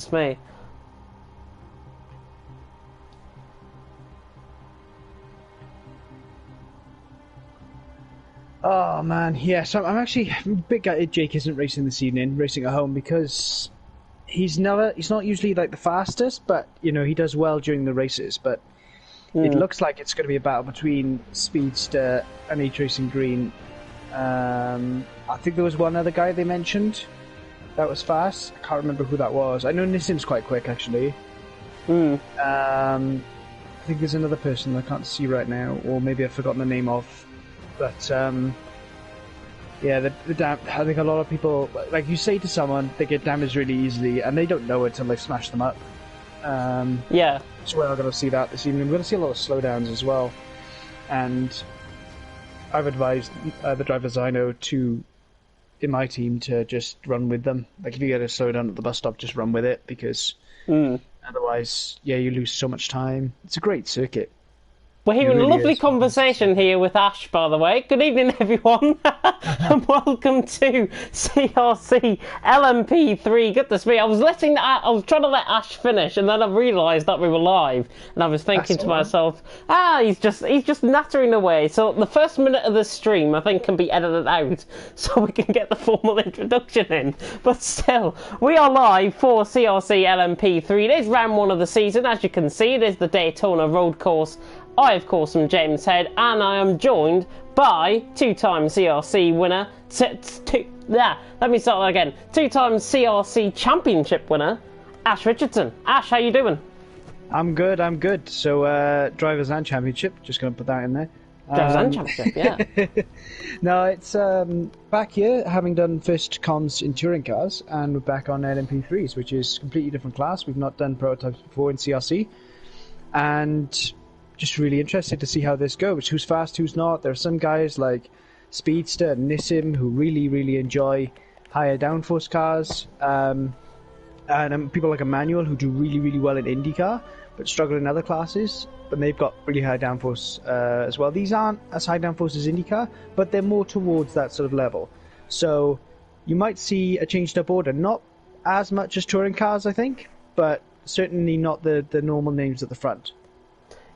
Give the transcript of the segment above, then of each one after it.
It's me. Oh man, yeah. So I'm actually a bit gutted Jake isn't racing this evening, racing at home, because he's not usually like the fastest, but you know he does well during the races. But it looks like it's going to be a battle between Speedster and H Racing Green. I think there was one other guy they mentioned that was fast. I can't remember who that was. I know Nissim's quite quick actually. I think there's another person I can't see right now, or maybe I've forgotten the name of. But yeah, I think a lot of people, like you say to someone, they get damaged really easily, and they don't know it until they smash them up. Yeah. So we're going to see that this evening. We're going to see a lot of slowdowns as well, and I've advised the drivers I know in my team to just run with them. Like if you get a slowdown at the bus stop, just run with it, because otherwise, yeah, you lose so much time. It's a great circuit. We're hearing a lovely conversation here with Ash, by the way. Good evening, everyone, and welcome to CRC LMP3. Goodness me, I was trying to let Ash finish, and then I realised that we were live, and I was thinking to myself, he's just nattering away. So the first minute of the stream, I think, can be edited out, so we can get the formal introduction in. But still, we are live for CRC LMP3. It is round 1 of the season, as you can see. It is the Daytona road course. I, of course, am James Head, and I am joined by two-time CRC winner, let me start that again, two-time CRC championship winner, Ash Richardson. Ash, how you doing? I'm good. So, drivers and championship, just going to put that in there. Drivers and championship, yeah. No, it's back here, having done first comms in touring cars, and we're back on LMP3s, which is a completely different class. We've not done prototypes before in CRC, and just really interested to see how this goes. Who's fast, who's not. There are some guys like Speedster and Nissim who really enjoy higher downforce cars, and people like Emmanuel who do really well in IndyCar but struggle in other classes, but they've got really high downforce as well. These aren't as high downforce as IndyCar, but they're more towards that sort of level. So you might see a changed up order, not as much as touring cars, I think, but certainly not the normal names at the front.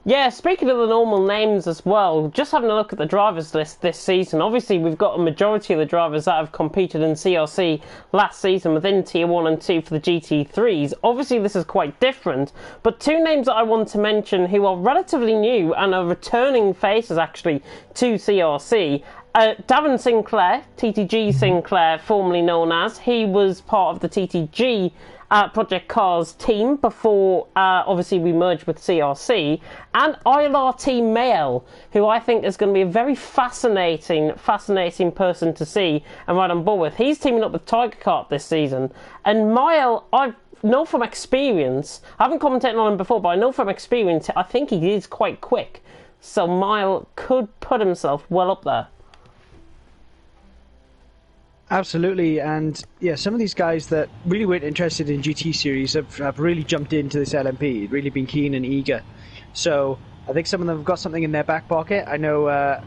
Yeah, speaking of the normal names as well, just having a look at the drivers list this season, obviously we've got a majority of the drivers that have competed in CRC last season within Tier 1 and 2 for the GT3s. Obviously this is quite different, but two names that I want to mention who are relatively new and are returning faces actually to CRC. Davin Sinclair, TTG Sinclair, formerly known as, he was part of the TTG Project Cars team before obviously we merged with CRC, and ILRT Mael, who I think is going to be a very fascinating person to see and ride on board with. He's teaming up with Tiger Kart this season, and Mael, I know from experience, I haven't commentated on him before, but I know from experience I think he is quite quick, so Mael could put himself well up there. Absolutely, and yeah, some of these guys that really weren't interested in GT series have really jumped into this LMP, really been keen and eager. So I think some of them have got something in their back pocket. I know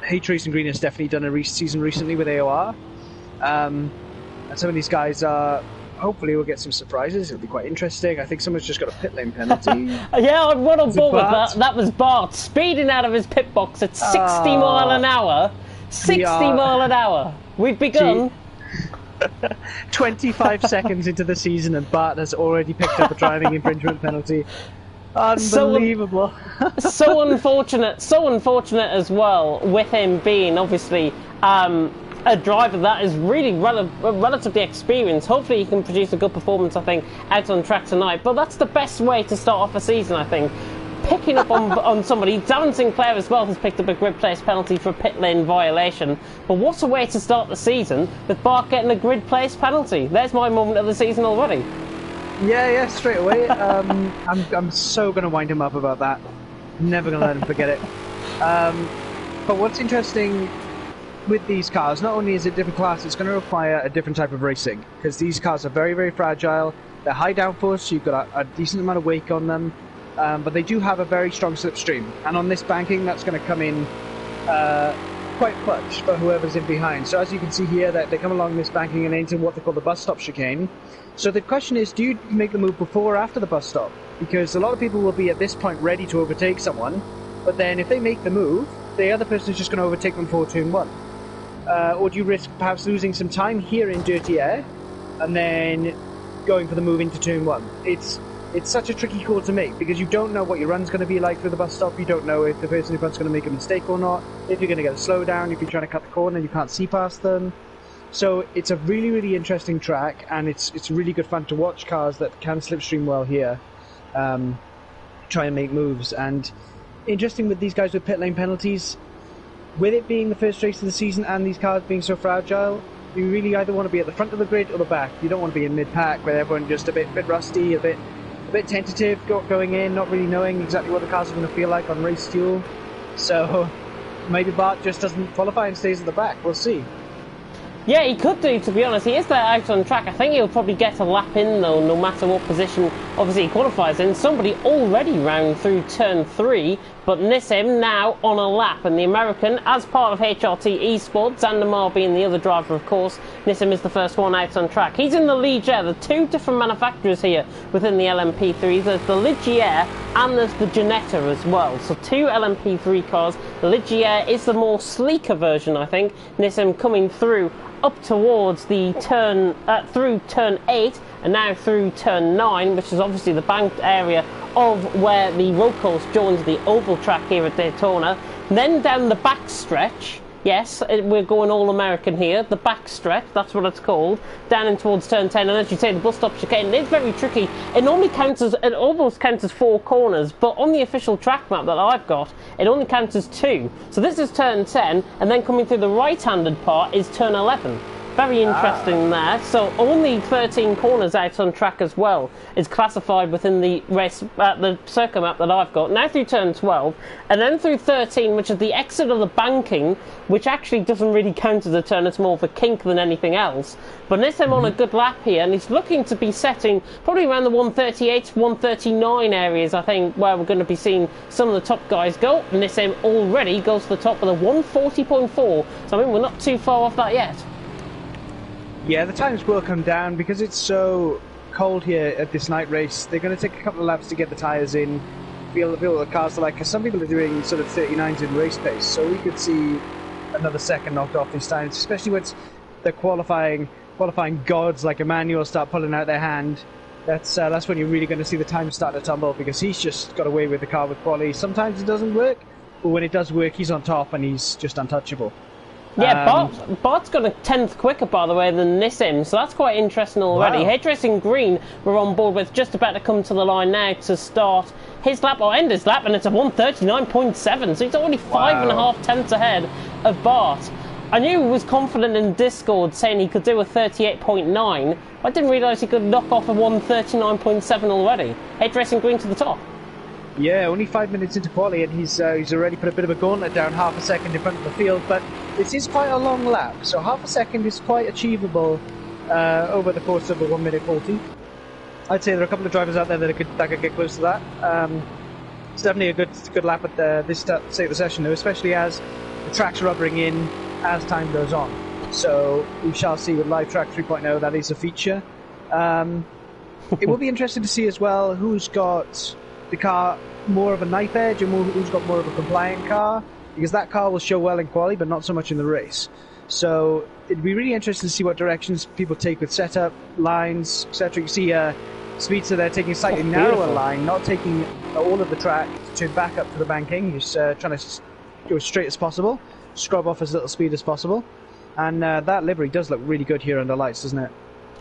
H Racing Green has definitely done a season recently with AOR, and some of these guys are. Hopefully we'll get some surprises. It'll be quite interesting. I think someone's just got a pit lane penalty. Yeah, I'd run on board with that. That was Bart speeding out of his pit box at 60 mile an hour. 60 mile an hour. We've begun. 25 seconds into the season and Bart has already picked up a driving infringement penalty. Unbelievable. So unfortunate as well, with him being obviously a driver that is really relatively experienced. Hopefully he can produce a good performance, I think, out on track tonight. But that's the best way to start off a season, I think. Picking up on somebody. Davin Sinclair as well has picked up a grid place penalty for a pit lane violation. But what a way to start the season with Bart getting a grid place penalty. There's my moment of the season already. Yeah, straight away. I'm so going to wind him up about that. Never going to let him forget it. But what's interesting with these cars, not only is it a different class, it's going to require a different type of racing, because these cars are very fragile. They're high downforce, so you've got a decent amount of wake on them. But they do have a very strong slipstream, and on this banking that's going to come in quite clutch for whoever's in behind. So as you can see here, that they come along this banking and into what they call the bus stop chicane. So the question is, do you make the move before or after the bus stop? Because a lot of people will be at this point ready to overtake someone, but then if they make the move, the other person is just going to overtake them for turn 1. Or do you risk perhaps losing some time here in dirty air and then going for the move into turn 1? It's such a tricky call to make because you don't know what your run's going to be like through the bus stop. You don't know if the person in front's going to make a mistake or not, if you're going to get a slowdown, if you're trying to cut the corner and you can't see past them. So it's a really, really interesting track, and it's really good fun to watch cars that can slipstream well here try and make moves. And interesting with these guys with pit lane penalties, with it being the first race of the season and these cars being so fragile, you really either want to be at the front of the grid or the back. You don't want to be in mid-pack where everyone's just a bit rusty, a bit tentative going in, not really knowing exactly what the cars are going to feel like on race fuel. So maybe Bart just doesn't qualify and stays at the back. We'll see. Yeah, he could do, to be honest. He is there out on track. I think he'll probably get a lap in, though, no matter what position, obviously, he qualifies in. Somebody already round through turn 3, but Nissim now on a lap. And the American, as part of HRT Esports, Zandamar being the other driver, of course, Nissim is the first one out on track. He's in the Ligier. There are 2 different manufacturers here within the LMP3. There's the Ligier and there's the Ginetta as well. So 2 LMP3 cars. The Ligier is the more sleeker version, I think. Nissim coming through up towards the turn, through turn 8 and now through turn 9, which is obviously the banked area of where the road course joins the oval track here at Daytona. Then down the back stretch, yes, we're going all American here, the back stretch, that's what it's called, down in towards turn 10, and as you say, the bus stop chicane, it's very tricky. It normally counts as, it almost counts as 4 corners, but on the official track map that I've got, it only counts as 2. So this is turn 10, and then coming through the right-handed part is turn 11. Very interesting there. So only 13 corners out on track as well is classified within the race, the circuit map that I've got. Now through turn 12, and then through 13, which is the exit of the banking, which actually doesn't really count as a turn. It's more of a kink than anything else. But Nissim on a good lap here, and he's looking to be setting probably around the 138, 139 areas, I think, where we're going to be seeing some of the top guys go. Nissim already goes to the top with a 140.4, so I mean, we're not too far off that yet. Yeah, the times will come down because it's so cold here at this night race. They're going to take a couple of laps to get the tyres in, feel what the cars are like, because some people are doing sort of 39s in race pace, so we could see another second knocked off these times, especially when the qualifying gods like Emmanuel start pulling out their hand. That's when you're really going to see the time start to tumble, because he's just got away with the car with quali. Sometimes it doesn't work, but when it does work, he's on top and he's just untouchable. Yeah, Bart's got a 10th quicker, by the way, than Nissim, so that's quite interesting already. Wow. H-Racing Green we're on board with, just about to come to the line now to start his lap, or end his lap, and it's a 139.7, so he's already 5.5 tenths ahead of Bart. I knew he was confident in Discord saying he could do a 38.9, I didn't realise he could knock off a 139.7 already. H-Racing Green to the top. Yeah, only 5 minutes into quali, and he's already put a bit of a gauntlet down, half a second in front of the field, but this is quite a long lap, so half a second is quite achievable over the course of a 1 minute 40. I'd say there are a couple of drivers out there that could get close to that. It's definitely a good lap at this state of the session, though, especially as the track's rubbering in as time goes on. So we shall see with Live Track 3.0, that is a feature. It will be interesting to see as well who's got the car more of a knife edge and who's got more of a compliant car, because that car will show well in quali but not so much in the race. So it'd be really interesting to see what directions people take with setup, lines, etc. You see Speedster there taking a slightly narrower line, not taking all of the track to turn back up to the banking. He's trying to go as straight as possible, scrub off as little speed as possible, and that livery does look really good here under lights, doesn't it?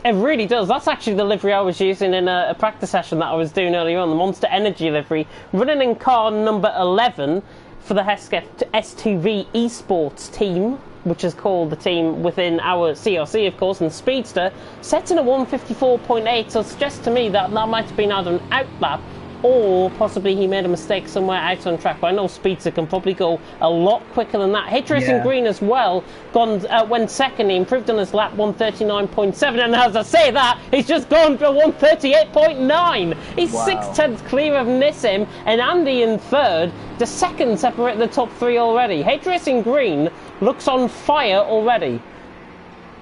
It really does. That's actually the livery I was using in a practice session that I was doing earlier on, the Monster Energy livery, running in car number 11 for the Hesketh S2V Esports team, which is called the team within our CRC, of course, and Speedster, setting a 154.8, so it suggests to me that that might have been either an outlap or possibly he made a mistake somewhere out on track. But I know Speedster can probably go a lot quicker than that. H-Racing Green as well, went second. He improved on his lap, 139.7, and as I say that, he's just gone for 138.9. He's 6 tenths clear of Nissim, and Andy in third. The second separate the top 3 already. H-Racing Green looks on fire already.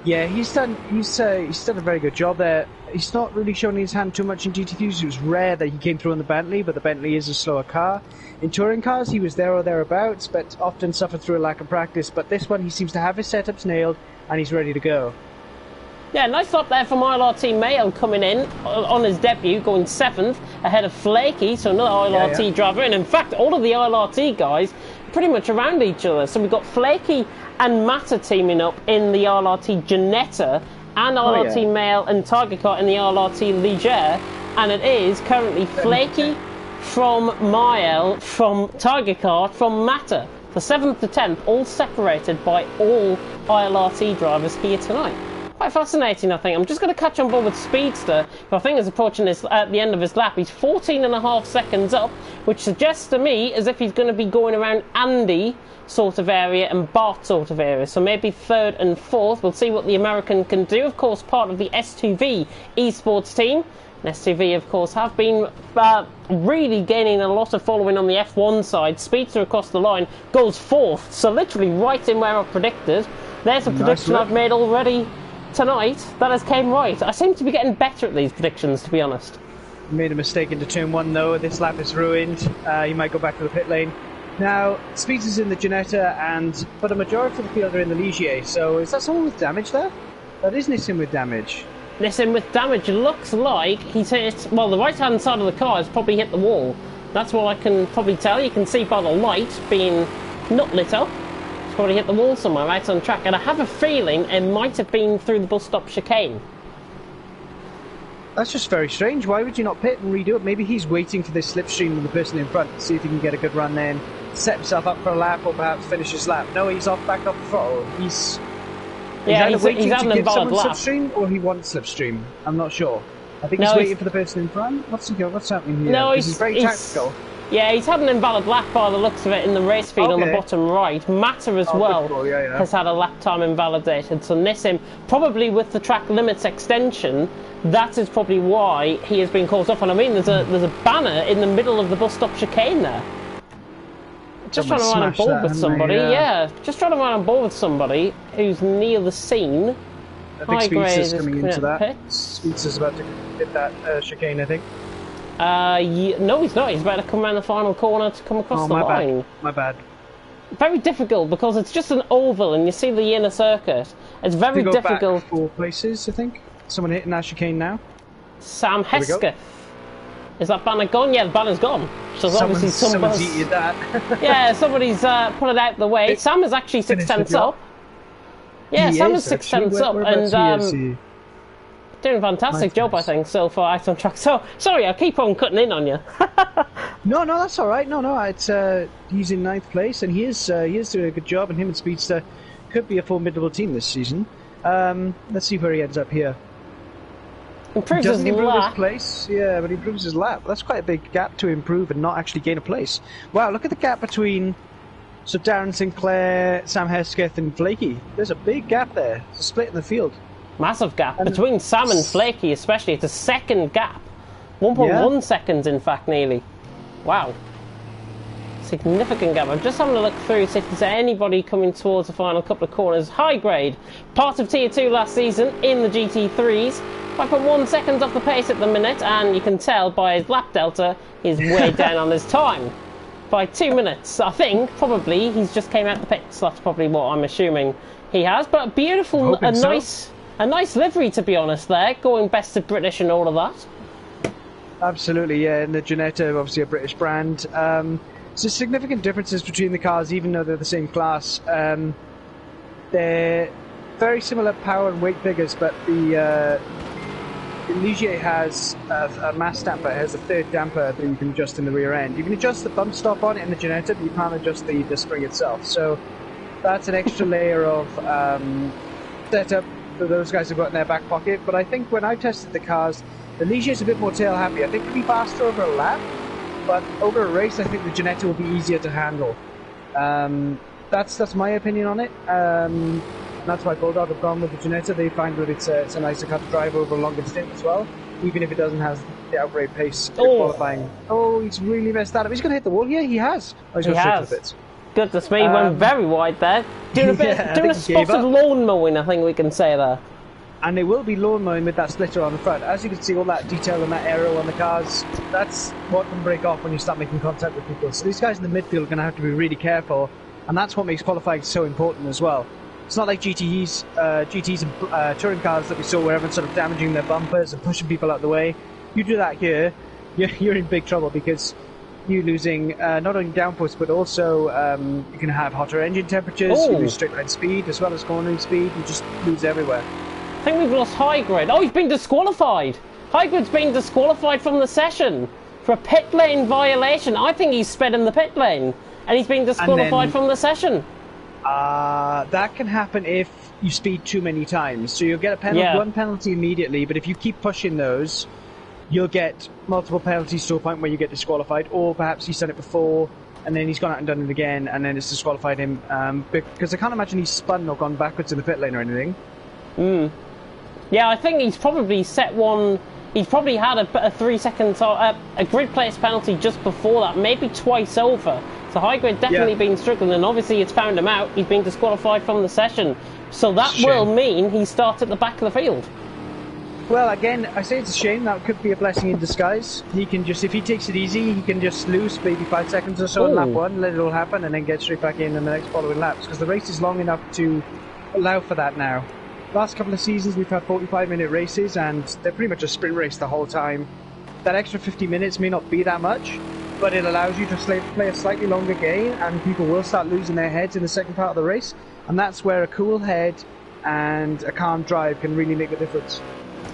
Yeah, he's done a very good job there. He's not really shown his hand too much in GT3s. It was rare that he came through on the Bentley, but the Bentley is a slower car. In touring cars, he was there or thereabouts, but often suffered through a lack of practice. But this one, he seems to have his setups nailed, and he's ready to go. Yeah, nice lap there from ILRT Mail coming in on his debut, going 7th ahead of Flaky, so another ILRT driver. And in fact, all of the ILRT guys pretty much around each other. So we've got Flaky and Matter teaming up in the ILRT Janetta, and ILRT Mail and Tiger Car in the ILRT Ligier. And it is currently Flaky from Mael, from Tiger Car, from Matter. The 7th to 10th, all separated by all ILRT drivers here tonight. Quite fascinating, I think. I'm just going to catch on board with Speedster, who I think is approaching at the end of his lap. He's 14.5 seconds up, which suggests to me as if he's going to be going around Andy sort of area and Bart sort of area. So maybe 3rd and 4th. We'll see what the American can do. Of course, part of the S2V Esports team. And S2V, of course, have been really gaining a lot of following on the F1 side. Speedster across the line goes 4th, so literally right in where I predicted. There's a prediction I've made already tonight that has came right. I seem to be getting better at these predictions, to be honest. Made a mistake into turn 1 though. This lap is ruined. He might go back to the pit lane. Now, Speedster's in the Janetta, but a majority of the field are in the Ligier. So is that someone with damage there? That is Nissan with damage. Nissan with damage. Looks like he's hit. Well, the right-hand side of the car has probably hit the wall. That's what I can probably tell. You can see by the light being not lit up. Probably hit the wall somewhere right on track, and I have a feeling it might have been through the bus stop chicane. That's just very strange. Why would you not pit and redo it? Maybe he's waiting for this slipstream with the person in front to see if he can get a good run then, set himself up for a lap, or perhaps finish his lap. No, he's back off the throttle. He's either waiting to give someone slipstream, or he wants slipstream. I'm not sure. I think he's waiting for the person in front. What's happening here? No, he's very tactical. Yeah, he's had an invalid lap by the looks of it in the race feed on the bottom right. Matter as well has had a lap time invalidated. So Nissim, probably with the track limits extension, that is probably why he has been caught off. And I mean, there's a banner in the middle of the bus stop chicane there. Just trying to run on board with somebody. Yeah, just trying to run on board with somebody who's near the scene. I think Speedster's coming into that. Speedster's about to hit that chicane, I think. No, he's not. He's about to come around the final corner to come across the line. My bad. Very difficult because it's just an oval and you see the inner circuit. It's very difficult. Back 4 places, I think. Someone hitting that chicane now. Sam Hesketh. Is that banner gone? Yeah, the banner's gone. So obviously someone's eaten that. Yeah, somebody's put it out the way. Sam is actually 6/10 up. Yeah, Sam is 6/10 up and doing a fantastic job, I think, so far out on track. So, sorry, I keep on cutting in on you. No, that's all right. No, it's he's in 9th place, and he is doing a good job, and him and Speedster could be a formidable team this season. Let's see where he ends up here. Improves his lap. Place, yeah, but he improves his lap. That's quite a big gap to improve and not actually gain a place. Wow, look at the gap between Darren Sinclair, Sam Hesketh, and Flaky. There's a big gap there. It's a split in the field. Massive gap between Sam and Flaky, especially. It's a second gap, 1.1 seconds, in fact, nearly. Wow, significant gap. I'm just having a look through to see if there's anybody coming towards the final couple of corners. High grade, part of Tier 2 last season in the GT3s. 5.1 seconds off the pace at the minute, and you can tell by his lap delta, he's way down on his time by 2 minutes. I think probably he's just came out the pits. That's probably what I'm assuming he has. But a beautiful, a nice livery, to be honest, there, going best of British and all of that. Absolutely, yeah, and the Janetta, obviously a British brand. So significant differences between the cars, even though they're the same class. They're very similar power and weight figures, but the Ligier has a mass damper. It has a 3rd damper that you can adjust in the rear end. You can adjust the bump stop on it in the Janetta, but you can't adjust the spring itself. So that's an extra layer of setup that those guys have got in their back pocket. But I think when I tested the cars, the Ligier is a bit more tail happy. I think it'll be faster over a lap, but over a race I think the Janetta will be easier to handle. That's my opinion on it. And that's why Bulldog have gone with the Janetta. They find that it's a nicer cut to drive over a longer stint as well, even if it doesn't have the outright pace qualifying. Oh, he's really messed that up. He's going to hit the wall here. He has. Oh, he's going straight to the pits. Goodness me, went very wide there. Doing a bit, doing a spot of lawn mowing, I think we can say there. And they will be lawn mowing with that splitter on the front. As you can see, all that detail and that aero on the cars, that's what can break off when you start making contact with people. So these guys in the midfield are going to have to be really careful, and that's what makes qualifying so important as well. It's not like GTs and touring cars that we saw where everyone's sort of damaging their bumpers and pushing people out of the way. You do that here, you're in big trouble, because you're losing not only downforce, but also you can have hotter engine temperatures, you lose straight line speed as well as cornering speed, you just lose everywhere. I think we've lost High Grid. Oh, he's been disqualified. High Grid's been disqualified from the session for a pit lane violation. I think he's sped in the pit lane, and he's been disqualified from the session. That can happen if you speed too many times. So you'll get a penalty, one penalty immediately, but if you keep pushing those, you'll get multiple penalties to a point where you get disqualified, or perhaps he's done it before, and then he's gone out and done it again, and then it's disqualified him, because I can't imagine he's spun or gone backwards in the pit lane or anything. Yeah, I think he's probably set one. He's probably had a 3 second, a grid place penalty just before that, maybe twice over. So High Grid definitely been struggling, and obviously it's found him out. He's been disqualified from the session, so that will mean he starts at the back of the field. Well, again, I say it's a shame. That could be a blessing in disguise. He can just, if he takes it easy, he can just lose maybe 5 seconds or so in lap 1, let it all happen, and then get straight back in the next following laps, because the race is long enough to allow for that now. Last couple of seasons we've had 45-minute races, and they're pretty much a sprint race the whole time. That extra 50 minutes may not be that much, but it allows you to play a slightly longer game, and people will start losing their heads in the second part of the race, and that's where a cool head and a calm drive can really make a difference.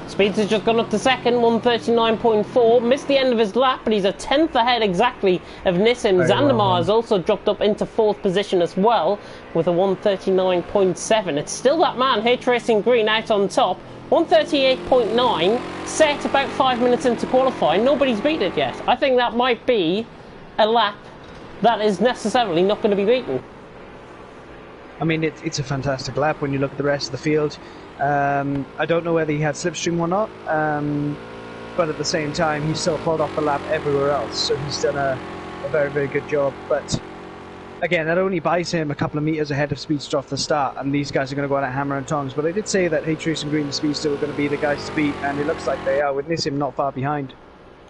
Speeds has just gone up to second, 139.4. Missed the end of his lap, but he's a tenth ahead exactly of Nissim. Zandemar has also dropped up into fourth position as well with a 139.7. It's still that man, H Racing Green, out on top. 138.9, set about 5 minutes into qualifying. Nobody's beat it yet. I think that might be a lap that is necessarily not going to be beaten. I mean, it's a fantastic lap when you look at the rest of the field. I don't know whether he had slipstream or not, but at the same time, he still pulled off the lap everywhere else, so he's done a very, very good job. But again, that only buys him a couple of meters ahead of Speedster off the start, and these guys are going to go out at hammer and tongs. But I did say that H Racing Green and Speedster were going to be the guys to beat, and it looks like they are, with Nissim not far behind.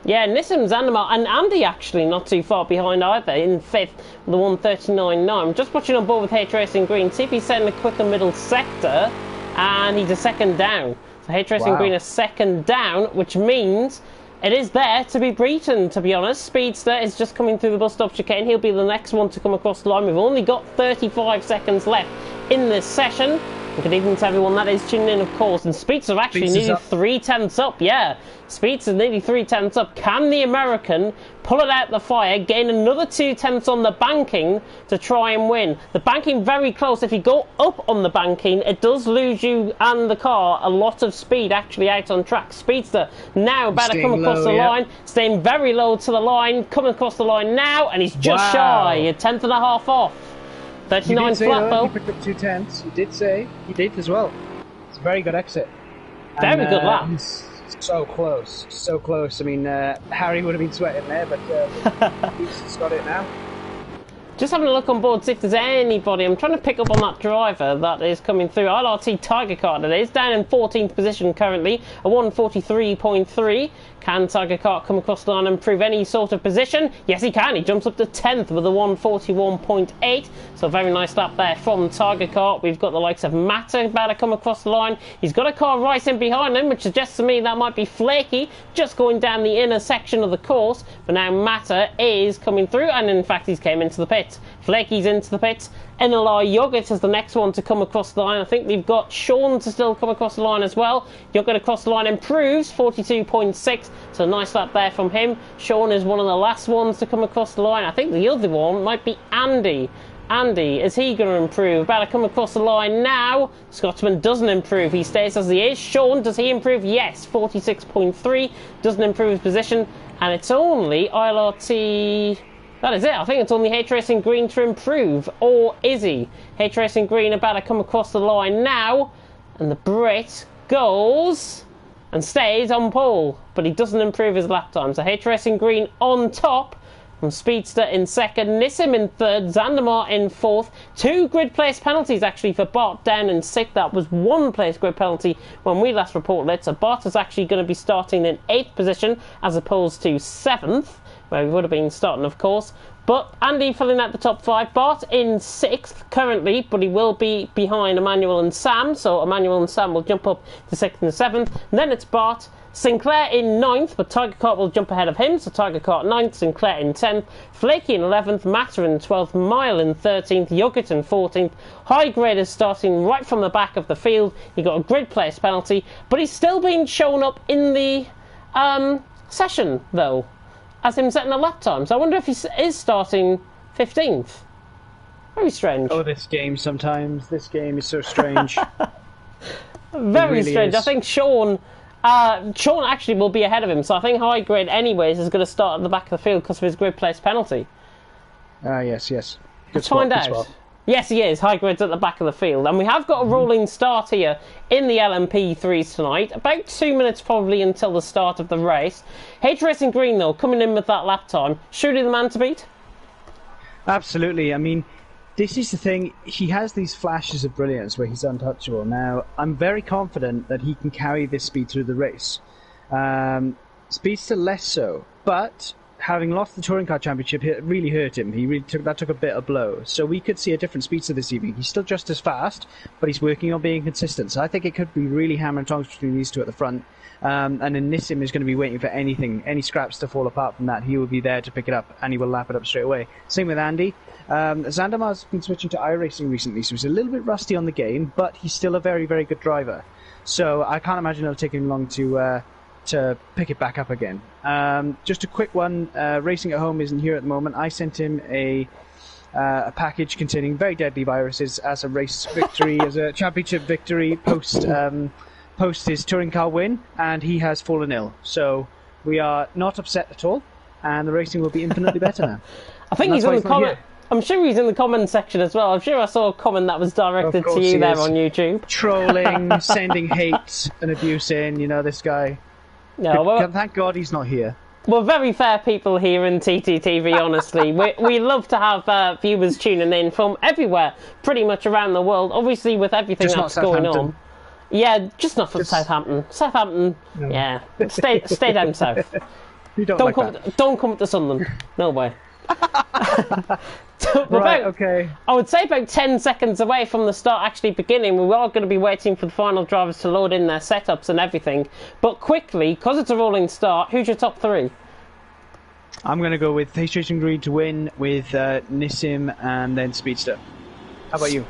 Yeah, Nissim, Zandemar and Andy actually not too far behind either, in fifth with a 139.9. I'm just watching on board with H Racing Green, see if he's setting a quicker middle sector, and he's a second down. So H Racing Green is second down, which means it is there to be beaten, to be honest. Speedster is just coming through the bus stop chicane. He'll be the next one to come across the line. We've only got 35 seconds left in this session. And good evening to everyone that is tuning in, of course. And Speedster actually nearly 3/10 up. Yeah, Speedster nearly 3/10 up. Can the American pull it out the fire, gain another 2/10 on the banking to try and win? The banking very close. If you go up on the banking, it does lose you and the car a lot of speed actually out on track. Speedster now about to come across the line, staying very low to the line, coming across the line now, and he's just shy, a 10th and a half off. 39 flat though. He picked up 2/10. He did say he did as well. It's a very good exit. Very good lap. So close, so close. I mean, Harry would have been sweating there, but he's got it now. Just having a look on board, see if there's anybody. I'm trying to pick up on that driver that is coming through. LRT Tiger Kart, it is down in 14th position currently, a 143.3. Can Tiger Kart come across the line and improve any sort of position? Yes, he can. He jumps up to 10th with a 141.8. So a very nice lap there from Tiger Kart. We've got the likes of Matter about to come across the line. He's got a car right in behind him, which suggests to me that might be Flaky, just going down the inner section of the course. But now Matter is coming through, and in fact he's came into the pit. Flaky's into the pit. NLR Yogurt is the next one to come across the line. I think we've got Sean to still come across the line as well. Yogurt across the line improves, 42.6. So a nice lap there from him. Sean is one of the last ones to come across the line. I think the other one might be Andy. Andy, is he going to improve? About to come across the line now. Scotsman doesn't improve. He stays as he is. Sean, does he improve? Yes, 46.3. Doesn't improve his position. And it's only ILRT... That is it. I think it's only H Racing Green to improve. Or is he? H Racing Green about to come across the line now. And the Brit goes and stays on pole. But he doesn't improve his lap time. So H Racing Green on top. from Speedster in second, Nissim in third, Zandamar in fourth. 2 grid place penalties actually for Bart down in sixth. That was 1 place grid penalty when we last reported it. So Bart is actually going to be starting in 8th position as opposed to 7th, where he would have been starting, of course. But Andy filling out the top 5. Bart in 6th currently, but he will be behind Emmanuel and Sam. So Emmanuel and Sam will jump up to 6th and 7th. And then it's Bart. Sinclair in 9th, but Tiger Kart will jump ahead of him. So Tiger Kart 9th, Sinclair in 10th. Flaky in 11th, Matter in 12th, Mile in 13th, Yoghurt in 14th. High Grade is starting right from the back of the field. He got a grid place penalty, but he's still being shown up in the session, though, as him setting a lap time. So I wonder if he is starting 15th. Very strange. Oh, this game sometimes. This game is so strange. Very really strange. is. I think Sean actually will be ahead of him. So I think High Grade, anyways, is going to start at the back of the field because of his grid place penalty. Yes. Let's find out. Yes, he is. High Grade's at the back of the field. And we have got a rolling start here in the LMP3s tonight. About 2 minutes probably until the start of the race. H Racing Green, though, coming in with that lap time. Surely the man to beat? Absolutely. I mean, this is the thing. He has these flashes of brilliance where he's untouchable. Now, I'm very confident that he can carry this speed through the race. Speedster less so. But having lost the Touring Car Championship, it really hurt him. He really took a bit of blow. So we could see a different Speedster this evening. He's still just as fast, but he's working on being consistent. So I think it could be really hammer and tongs between these two at the front. And then Nissim is going to be waiting for any scraps to fall apart from that. He will be there to pick it up, and he will lap it up straight away. Same with Andy. Zandamar's been switching to iRacing recently, so he's a little bit rusty on the game, but he's still a very, very good driver. So I can't imagine it'll take him long to pick it back up again. Just a quick one. Racing at Home isn't here at the moment. I sent him a package containing very deadly viruses as a race victory, as a championship victory post his touring car win, and he has fallen ill. So we are not upset at all, and the racing will be infinitely better now. I think he's in the comment. I'm sure he's in the comment section as well. I'm sure I saw a comment that was directed to you there on YouTube. Trolling, sending hate and abuse in, this guy. No, well, thank God he's not here. We're very fair people here in TTTV, honestly. we love to have viewers tuning in from everywhere, pretty much around the world, obviously with everything that's going on. Yeah, just not from Southampton. Southampton, no. Yeah. Stay down south. You don't come to Sunderland. No way. Okay. I would say about 10 seconds away from the start actually beginning. We are going to be waiting for the final drivers to load in their setups and everything. But quickly, because it's a rolling start, who's your top 3? I'm going to go with H Racing Green to win, with Nissim and then Speedster. How about you?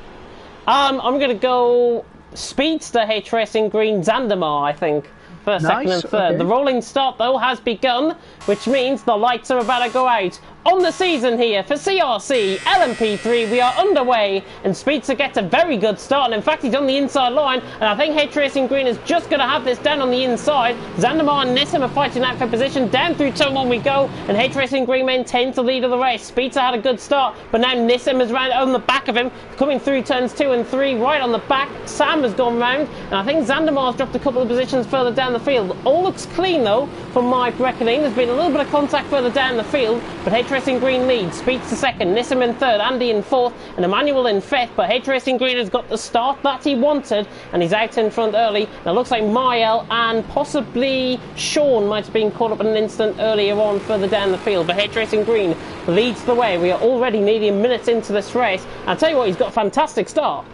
I'm going to go Speedster, H Racing Green, Zandamar, I think. First, second and third. Okay. The rolling start, though, has begun, which means the lights are about to go out. On the season here for CRC, LMP3, we are underway, and Speedster gets a very good start, and in fact he's on the inside line, and I think H Racing Green is just going to have this down on the inside. Zandamar and Nissim are fighting out for position. Down through turn 1 we go, and H Racing Green maintains the lead of the race. Speedster had a good start, but now Nissim is round on the back of him, coming through turns 2 and 3, right on the back. Sam has gone round, and I think Zandamar's dropped a couple of positions further down the field. All looks clean, though, from my reckoning. There's been a little bit of contact further down the field, but H Racing Green leads. Speedster second, Nissim in third, Andy in fourth, and Emmanuel in fifth. But H Racing Green has got the start that he wanted, and he's out in front early. Now it looks like Mael and possibly Sean might have been caught up in an instant earlier on further down the field. But H Racing Green leads the way. We are already nearly a minute into this race. I'll tell you what, he's got a fantastic start.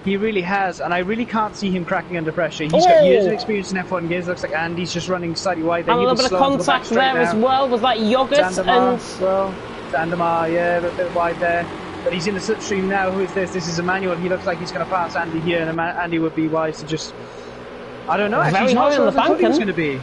He really has, and I really can't see him cracking under pressure. He's got years of experience in F1 games. Looks like Andy's just running slightly wide there. And a little bit of contact there as well. Was that Yoghurt Zandamar, yeah, a bit wide there. But he's in the slipstream now. Who is this? This is Emmanuel. He looks like he's going to pass Andy here, and Andy would be wise to just... I don't know. Actually, he's not sure what the footing's going to be.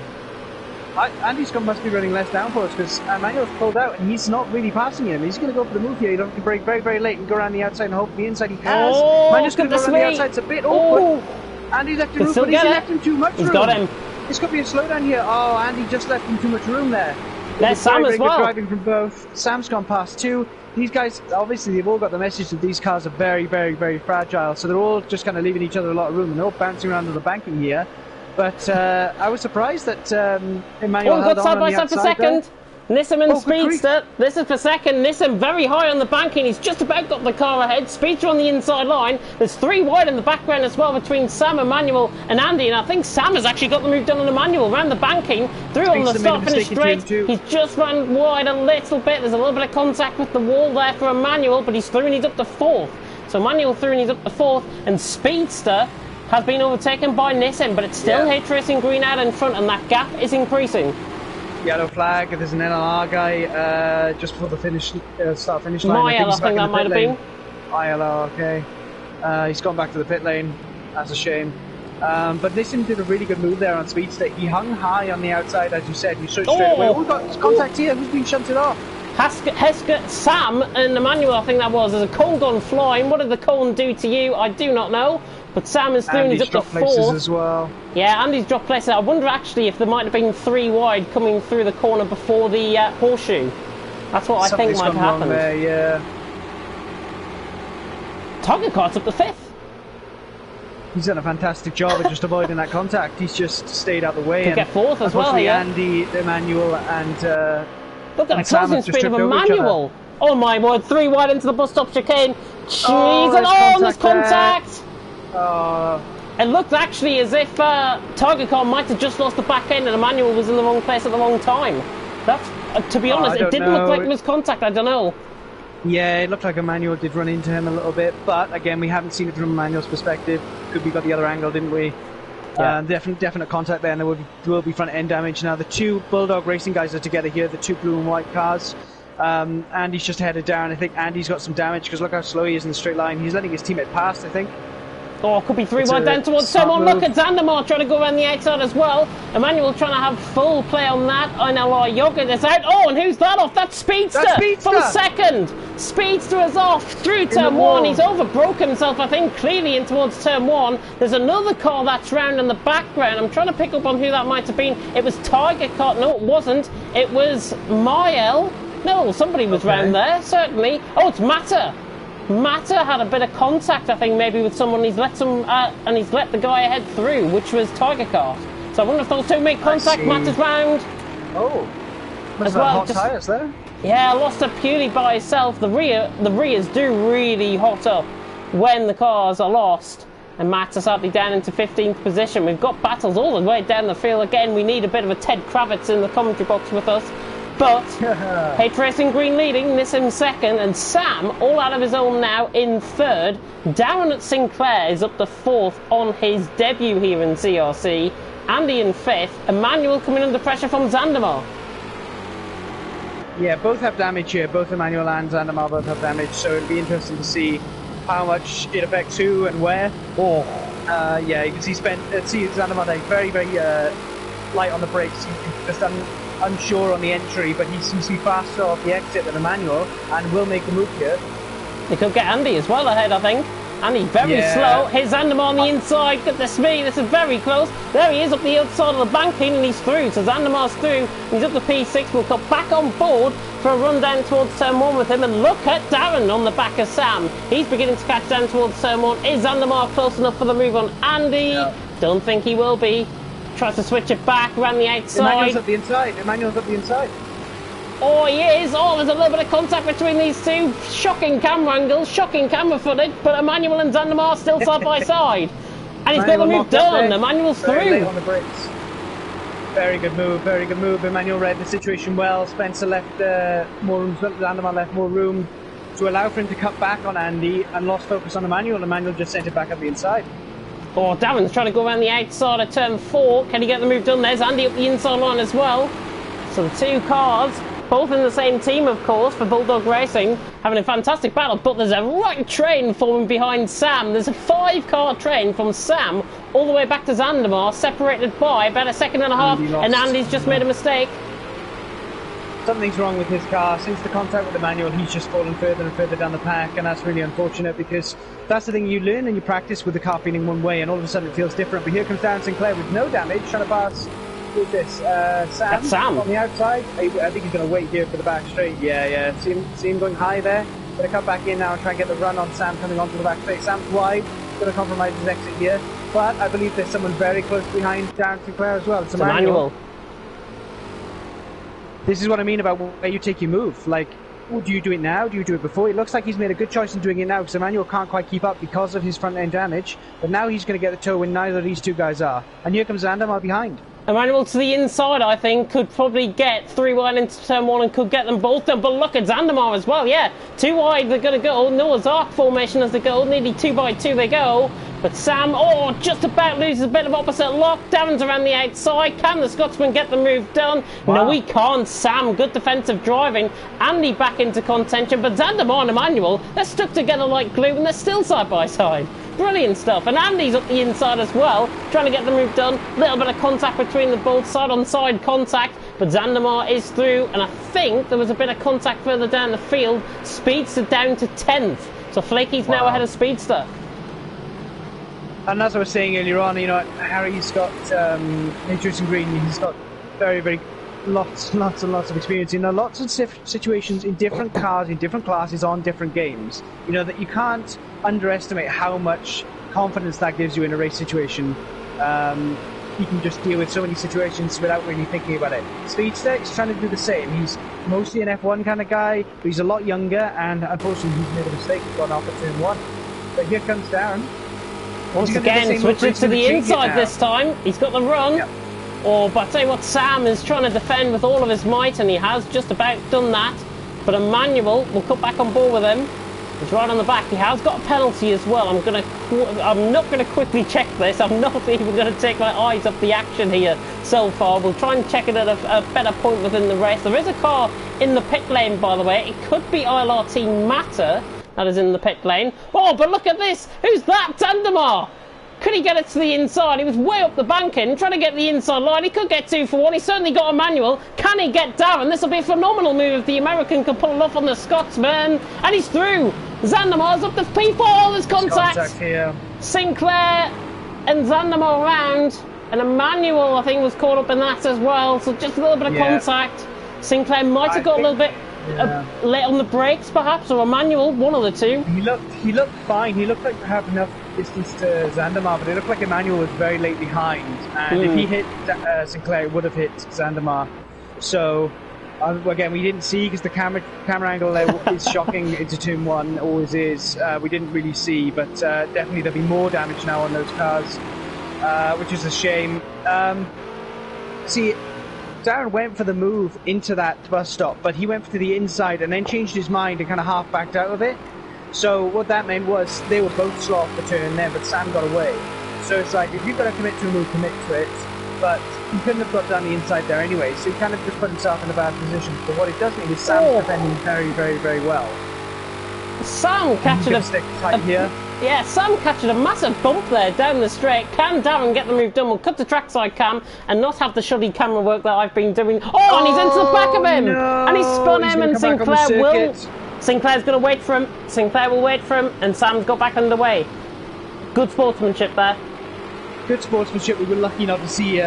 Andy's must be running less downforce because Emmanuel's pulled out and he's not really passing him. He's going to go for the move here. He'll have to brake very, very late and go around the outside and hope the inside he has. Emmanuel's going to go around the outside. It's a bit awkward. Andy left him room, but he's left him too much room. He's got him. This could be a slowdown here. Oh, Andy just left him too much room there. There's Sam as well. Driving from both. Sam's gone past too. These guys, obviously, they've all got the message that these cars are very, very, very fragile. So they're all just kind of leaving each other a lot of room and they're all bouncing around on the banking here. But I was surprised that Emmanuel held on side by the side for outside second. Nissan and Oh, good grief. Speedster, this is for second. Nissan very high on the banking, he's just about got the car ahead. Speedster on the inside line. There's 3 wide in the background as well between Sam, Emmanuel and Andy, and I think Sam has actually got the move done on Emmanuel, round the banking, through on the start finish straight. He's just run wide a little bit, there's a little bit of contact with the wall there for Emmanuel, but he's through and he's up to 4th. So Emmanuel through and he's up to 4th, and Speedster has been overtaken by Nissan, but it's still H Racing Green out in front, and that gap is increasing. Yellow flag. There's an NLR guy just before the start finish line. Myel, I think that might have been. ILR, okay. He's gone back to the pit lane. That's a shame. But Nissan did a really good move there on Speedster. He hung high on the outside, as you said. You saw it straight away. Oh, we've got contact here. Who's been shunted off? Hesker, Sam and Emmanuel, I think that was. There's a cone gone flying. What did the cone do to you? I do not know. But Sam is through and he's up to 4th. As well. Yeah, Andy's dropped places. I wonder actually if there might have been 3 wide coming through the corner before the horseshoe. That's what I think might have happened. There, yeah. Target car's up to 5th. He's done a fantastic job of just avoiding that contact. He's just stayed out the way. Could get 4th as well here. Andy, Emmanuel, and look at the closing speed of Emmanuel. Oh my word, 3 wide into the bus stop chicane. Jeez, and there's contact. It looked actually as if Target car might have just lost the back end and Emmanuel was in the wrong place at the wrong time. That's, to be honest, it didn't look like it was contact, I don't know. Yeah, it looked like Emmanuel did run into him a little bit, but again, we haven't seen it from Emmanuel's perspective. Could we got the other angle, didn't we? Yeah. Definite contact there, and there will be front end damage. Now, the 2 Bulldog Racing guys are together here, the 2 blue and white cars. Andy's just headed down. I think Andy's got some damage because look how slow he is in the straight line. He's letting his teammate pass, I think. Oh, could be 3 wide down towards someone. Look at Zandamar trying to go around the outside as well. Emmanuel trying to have full play on that. NLR Yogurt is out. Oh, and who's that off? That's Speedster, from second. Speedster is off through turn 1. He's overbroke himself, I think, clearly in towards turn 1. There's another car that's round in the background. I'm trying to pick up on who that might have been. It was Tiger Car. No, it wasn't. It was Myel. No, somebody was round there, certainly. Oh, it's Matter. Matter had a bit of contact, I think, maybe with someone. He's let and he's let the guy ahead through, which was Tiger Car. So I wonder if those 2 make contact. Matter's round. Oh, as well. Hot tyres there. Yeah, lost her purely by herself. The rears do really hot up when the cars are lost. And Matter sadly down into 15th position. We've got battles all the way down the field again. We need a bit of a Ted Kravitz in the commentary box with us. But H Racing Green leading, Nissan second, and Sam all out of his own now in 3rd. Darren at Sinclair is up to 4th on his debut here in CRC. Andy in 5th. Emmanuel coming under pressure from Zandamar. Yeah, both have damage here. Both Emmanuel and Zandamar both have damage, so it'll be interesting to see how much it affects who and where. Yeah, you can see Zandamar there very, very light on the brakes. He's just unsure on the entry, but he seems to be faster off the exit than Emmanuel and will make the move here. They could get Andy as well ahead, I think. Andy very slow. Here's Zandamar on the inside. Goodness me, this is very close. There he is up the outside of the banking and he's through. So Zandamar's through. He's up to P6. We'll come back on board for a run down towards turn 1 with him. And look at Darren on the back of Sam. He's beginning to catch down towards turn 1. Is Zandamar close enough for the move on Andy? No. Don't think he will be. Tries to switch it back around the outside. Emmanuel's up the inside. Emmanuel's up the inside. Oh, he is. Oh, there's a little bit of contact between these 2. Shocking camera angles, shocking camera footage, but Emmanuel and Zandamar are still side by side. And he's got the move done. Emmanuel's through. On the brakes. Very good move, very good move. Emmanuel read the situation well. Spencer left more room, Zandamar left more room to allow for him to cut back on Andy and lost focus on Emmanuel. Emmanuel just sent it back up the inside. Oh, Darren's trying to go around the outside of turn 4. Can he get the move done? There's Andy up the inside line as well. So the 2 cars, both in the same team, of course, for Bulldog Racing, having a fantastic battle. But there's a right train forming behind Sam. There's a 5-car train from Sam all the way back to Zandamar, separated by about a second and a half. And Andy's just made a mistake. Something's wrong with his car. Since the contact with Emmanuel, he's just fallen further and further down the pack, and that's really unfortunate because that's the thing you learn and you practice with the car feeling one way, and all of a sudden it feels different. But here comes Darren Sinclair with no damage, trying to pass. Who's this? Sam on the outside. I think he's going to wait here for the back straight. Yeah. See him going high there. Going to cut back in now and try and get the run on Sam coming onto the back straight. Sam's wide. Going to compromise his exit here, but I believe there's someone very close behind Darren Sinclair as well. It's Emmanuel. this is what I mean about where you take your move. Like, oh, do you do it now? Do you do it before? It looks like he's made a good choice in doing it now because Emmanuel can't quite keep up because of his front end damage. But now he's going to get the toe when neither of these two guys are. And here comes Zandamar behind. Emmanuel to the inside, I think, could probably get 3 wide into turn 1 and could get them both done. But look at Zandamar as well, yeah. 2 wide, they're going to go. Noah's Ark formation as they go. Nearly 2 by 2 they go. But Sam, oh, just about loses a bit of opposite lock. Darren's around the outside. Can the Scotsman get the move done? Wow. No, he can't. Sam, good defensive driving. Andy back into contention. But Zandamar and Emmanuel, they're stuck together like glue and they're still side by side. Brilliant stuff. And Andy's up the inside as well, trying to get the move done. Little bit of contact between the both, side-on-side contact. But Zandamar is through. And I think there was a bit of contact further down the field. Speedster down to 10th. So Flaky's now ahead of Speedster. And as I was saying earlier on, you know, Harry's got Matrix and Green. He's got very lots and lots of experience. You know, lots of situations in different cars, in different classes, on different games. You know, that you can't underestimate how much confidence that gives you in a race situation. He can just deal with so many situations without really thinking about it. Speedster is trying to do the same. He's mostly an F1 kind of guy, but he's a lot younger, and unfortunately he's made a mistake. He's gone off at turn 1. But here comes Darren. Once again, switches to the inside this time. He's got the run. Yep. Oh, but I tell you what, Sam is trying to defend with all of his might, and he has just about done that. But Emmanuel will cut back on board with him. He's right on the back. He has got a penalty as well. I'm not going to quickly check this. I'm not even going to take my eyes off the action here so far. We'll try and check it at a better point within the race. There is a car in the pit lane, by the way. It could be ILRT Matter that is in the pit lane. Oh, but look at this. Who's that? Zandamar. Could he get it to the inside? He was way up the bank end, trying to get the inside line. He could get 2 for 1. He certainly got Emmanuel. Can he get Darren? This will be a phenomenal move if the American can pull it off on the Scotsman. And he's through. Zandamar's up to P4. There's contact here. Sinclair and Zandamar around. And Emmanuel, I think, was caught up in that as well. So just a little bit of contact. Sinclair might have got a little bit late on the brakes, perhaps, or Emmanuel, one of the two. He looked fine. He looked like to have enough distance to Zandamar, but it looked like Emmanuel was very late behind. And if he hit Sinclair, it would have hit Zandamar. So again, we didn't see because the camera angle there is shocking into turn 1, always is. We didn't really see, but definitely there'll be more damage now on those cars, which is a shame. See, Darren went for the move into that bus stop, but he went to the inside and then changed his mind and kind of half backed out of it. So what that meant was they were both slow off the turn there, but Sam got away. So it's like, if you've got to commit to a move, commit to it. But he couldn't have got down the inside there anyway, so he kind of just put himself in a bad position. But what it does mean is Sam's defending very well. Sam catching Sam catching a massive bump there down the straight. Can Darren get the move done? We'll cut the trackside cam and not have the shoddy camera work that I've been doing. Oh, and he's into the back of him! No, and he's spun him, and Sinclair's going to wait for him. Sinclair will wait for him, and Sam's got back underway. Good sportsmanship there. Good sportsmanship. We were lucky not to see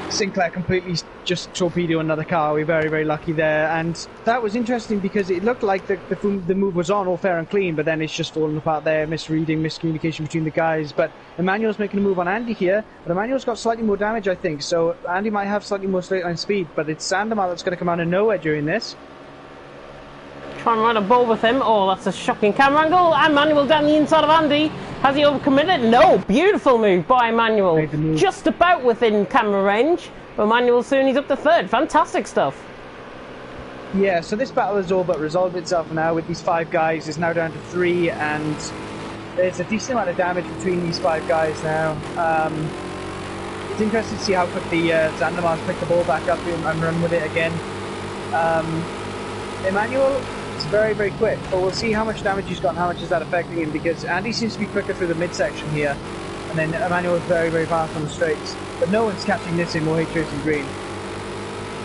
Sinclair completely just torpedo another car. We were very lucky there, and that was interesting because it looked like the move was on all fair and clean, but then it's just fallen apart there. Misreading, miscommunication between the guys. But Emmanuel's making a move on Andy here, but Emmanuel's got slightly more damage, I think. So Andy might have slightly more straight line speed, but it's Zandamar that's going to come out of nowhere during this. Try and run a ball with him. Oh, that's a shocking camera angle. And Emmanuel down the inside of Andy. Has he overcommitted? No. Beautiful move by Emmanuel. Just about within camera range. But Emmanuel soon, he's up to 3rd. Fantastic stuff. Yeah, so this battle has all but resolved itself now with these 5 guys. It's now down to 3, and there's a decent amount of damage between these 5 guys now. It's interesting to see how quickly Zandamar's picked the ball back up and run with it again. Emmanuel is very quick, but we'll see how much damage he's got and how much is that affecting him, because Andy seems to be quicker through the midsection here, and then Emmanuel is very fast on the straights. But no one's catching Nissim or H-Racing Green.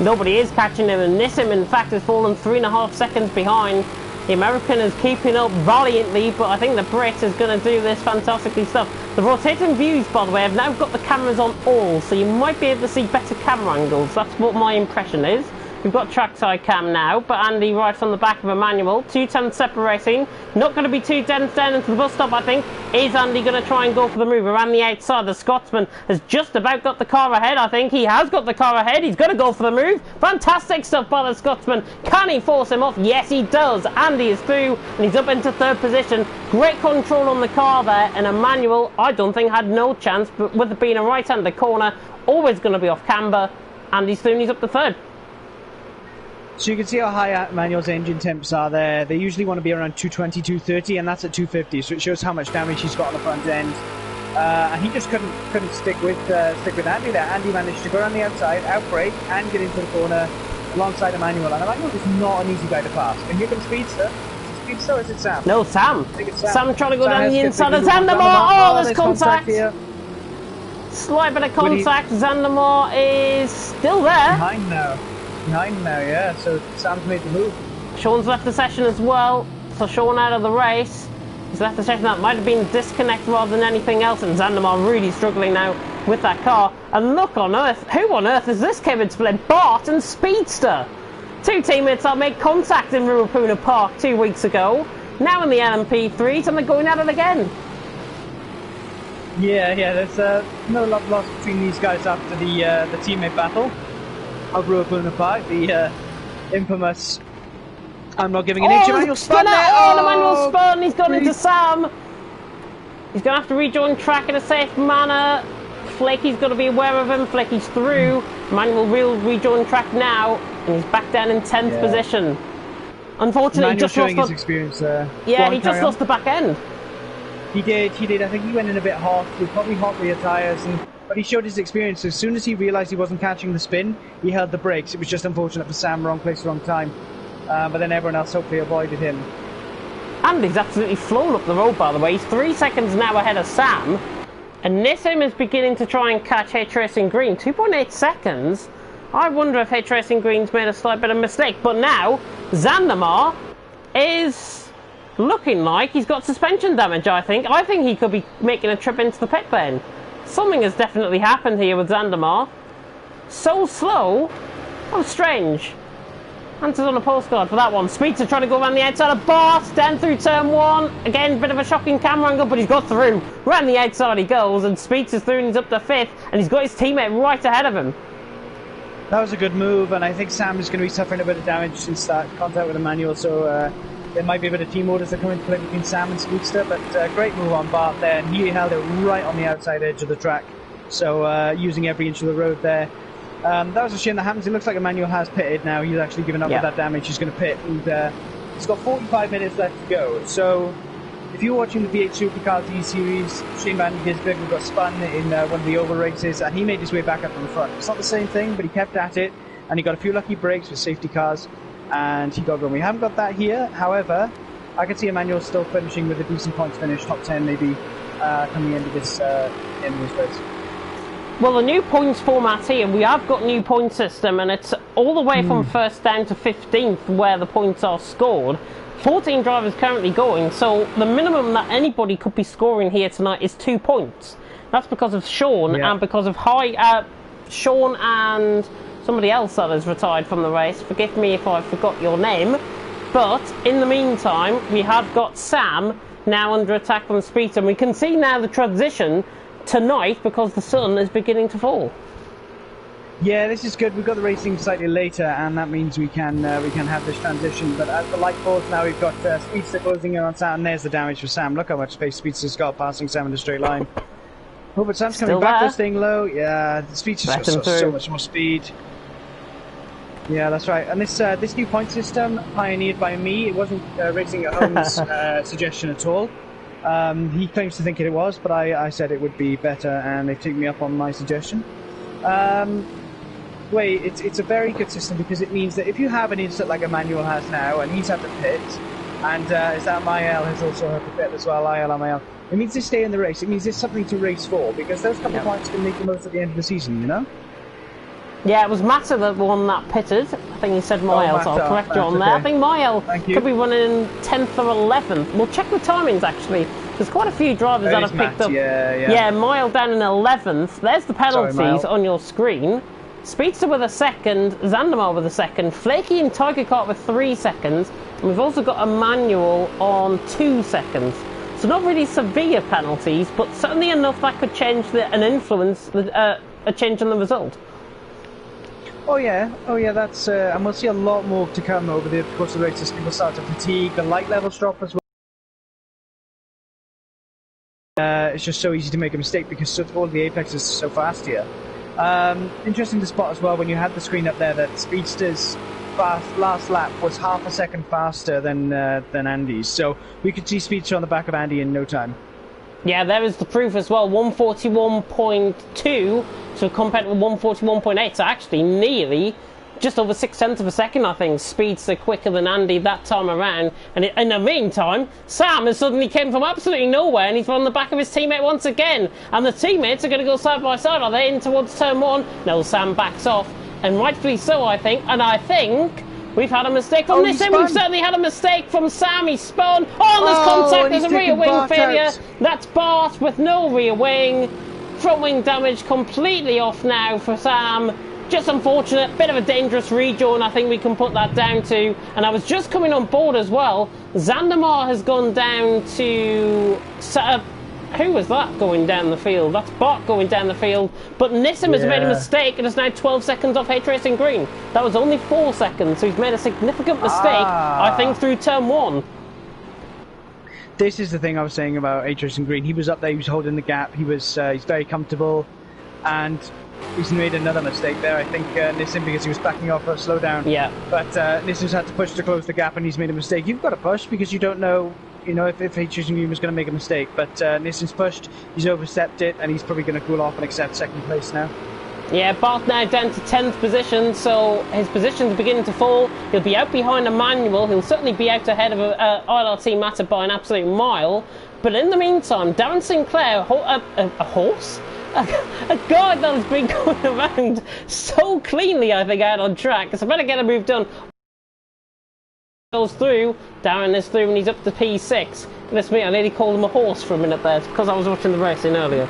Nobody is catching him, and Nissim, in fact, has fallen 3.5 seconds behind. The American is keeping up valiantly, but I think the Brit is going to do this fantastically stuff. The rotating views, by the way, have now got the cameras on all, so you might be able to see better camera angles. That's what my impression is. We've got trackside cam now, but Andy right on the back of Emmanuel. 2 tenths separating. Not going to be 2 tenths down into the bus stop, I think. Is Andy going to try and go for the move around the outside? The Scotsman has just about got the car ahead, I think. He has got the car ahead. He's going to go for the move. Fantastic stuff by the Scotsman. Can he force him off? Yes, he does. Andy is through, and he's up into 3rd position. Great control on the car there, and Emmanuel, I don't think, had no chance, but with it being a right-hander corner, always going to be off camber. Andy's through, and he's up to 3rd. So you can see how high Emmanuel's engine temps are there. They usually want to be around 220, 230, and that's at 250. So it shows how much damage he's got on the front end. And he just couldn't stick with Andy there. Andy managed to go around the outside, outbrake, and get into the corner alongside Emmanuel. And Emmanuel is not an easy guy to pass. And here comes Speedster. Is it Speedster or is it Sam? No, Sam. I think it's Sam. Sam trying to go Sam down the inside of Zandamar. Zandamar. Oh, there's contact. Here. Slight bit of contact. Zandamar is still there. Behind now, yeah. So Sam's made the move. Sean's left the session as well. So Sean out of the race. He's left the session. That might have been a disconnect rather than anything else. And Zandamar really struggling now with that car. And look on earth, who on earth is this came in split? Bart and Speedster. 2 teammates that made contact in Ruapuna Park 2 weeks ago. Now in the LMP3s, and they're going at it again. Yeah, there's no love lost between these guys after the teammate battle of Ruapuna Park, the infamous I'm not giving an inch. Emmanuel spun there. Emmanuel spun. He's gone into Sam. He's going to have to rejoin track in a safe manner. Flaky's got to be aware of him. Flaky's through. Emmanuel will rejoin track now, and he's back down in 10th position. Unfortunately, he just lost his experience there. Yeah, he just lost the back end. He did. I think he went in a bit hot. He was probably hot with your tyres, but he showed his experience. As soon as he realised he wasn't catching the spin, he held the brakes. It was just unfortunate for Sam, wrong place, wrong time. But then everyone else hopefully avoided him. And he's absolutely flown up the road, by the way. He's 3 seconds now ahead of Sam. And Nissim is beginning to try and catch H Racing Green. 2.8 seconds. I wonder if H Racing Green's made a slight bit of mistake. But now, Zandamar is looking like he's got suspension damage, I think. I think he could be making a trip into the pit lane. Something has definitely happened here with Zandamar. So slow. How strange. Answers on a postcard for that one. Speedster trying to go around the outside of Bart, down through turn 1. Again, bit of a shocking camera angle, but he's got through. Around the outside he goes, and Speedster's through and he's up to 5th, and he's got his teammate right ahead of him. That was a good move, and I think Sam is going to be suffering a bit of damage since that contact with Emmanuel, so there might be a bit of team orders that come into play between Sam and Speedster, but great move on Bart there, and he held it right on the outside edge of the track, so using every inch of the road there. That was a shame that happens. It looks like Emmanuel has pitted now. He's actually given up with that damage. He's going to pit, and he's got 45 minutes left to go. So, if you're watching the V8 Supercars E-Series, Shane Van Gisbergen got spun in one of the oval races, and he made his way back up from the front. It's not the same thing, but he kept at it, and he got a few lucky breaks with safety cars, and he got going. We haven't got that here. However, I can see Emmanuel still finishing with a decent points finish, top 10 maybe, coming into this race. Well, the new points format here, we have got new point system, and it's all the way from 1st down to 15th where the points are scored. 14 drivers currently going, so the minimum that anybody could be scoring here tonight is 2 points. That's because of Sean and because of Sean and somebody else that has retired from the race. Forgive me if I forgot your name. But in the meantime, we have got Sam now under attack from Speedster, and we can see now the transition tonight because the sun is beginning to fall. Yeah, this is good. We've got the racing slightly later, and that means we can have this transition. But as the light falls now, we've got Speedster closing in on Sam, and there's the damage for Sam. Look how much space Speedster's got passing Sam in a straight line. Oh, but Sam's coming back, they're staying low. Yeah, Speedster's got so much more speed. Yeah, that's right. And this new point system, pioneered by me, it wasn't Racing at Home's suggestion at all. He claims to think it was, but I said it would be better, and they've taken me up on my suggestion. It's a very good system because it means that if you have an instant like Emmanuel has now, and he's had the pit, and is that Mael has also had the pit as well, Mael. It means they stay in the race. It means there's something to race for, because those couple of points can make the most at the end of the season, you know? Yeah, it was Mata the one that pitted. I think he said Miles. I'll correct you on there. I think Miles could be running 10th or 11th. We'll check the timings actually. There's quite a few drivers that have picked up. Yeah, Miles down in 11th. There's the penalties on your screen. Speedster with a second, Zandamar with a second, Flaky and Tiger Kart with 3 seconds, and we've also got a manual on 2 seconds. So not really severe penalties, but certainly enough that could change and influence a change in the result. Oh yeah, that's and we'll see a lot more to come over the course of the race as people start to fatigue. The light levels drop as well. It's just so easy to make a mistake because all the apexes are so fast here. Interesting to spot as well when you had the screen up there that Speedster's last lap was half a second faster than Andy's, so we could see Speedster on the back of Andy in no time. Yeah, there is the proof as well. 141.2 to compared with 141.8, so actually nearly just over 0.6 of a second, I think. Speedster quicker than Andy that time around. And in the meantime, Sam has suddenly came from absolutely nowhere and he's on the back of his teammate once again. And the teammates are going to go side by side. Are they in towards turn 1? No, Sam backs off. And rightfully so, I think. And I think we've had a mistake from Nissan. We've certainly had a mistake from Sam. He spun. Oh, there's contact. There's a rear wing failure. That's Bart with no rear wing. Front wing damage completely off now for Sam. Just unfortunate, bit of a dangerous rejoin, I think we can put that down to. And I was just coming on board as well. Zandamar has gone down to... who was that going down the field? That's Bart going down the field. But Nissim has made a mistake and is now 12 seconds off H-Racing Green. That was only 4 seconds, so he's made a significant mistake, I think, through turn 1. This is the thing I was saying about H-Racing Green. He was up there, he was holding the gap, he's very comfortable, and he's made another mistake there, I think, Nissim, because he was backing off for a slowdown. Yeah. But Nissim's had to push to close the gap and he's made a mistake. You've got to push because you don't know, if H-Racing Green was going to make a mistake. But Nissim's pushed, he's overstepped it, and he's probably going to cool off and accept second place now. Yeah, Bart now down to 10th position, so his position's beginning to fall. He'll be out behind Emmanuel. He'll certainly be out ahead of ILRT Matter by an absolute mile. But in the meantime, Darren Sinclair, a horse? A guy that has been going around so cleanly, I think, out on track. So I better get a move done. Goes through, Darren is through, and he's up to P6. Goodness me, I nearly called him a horse for a minute there because I was watching the racing earlier.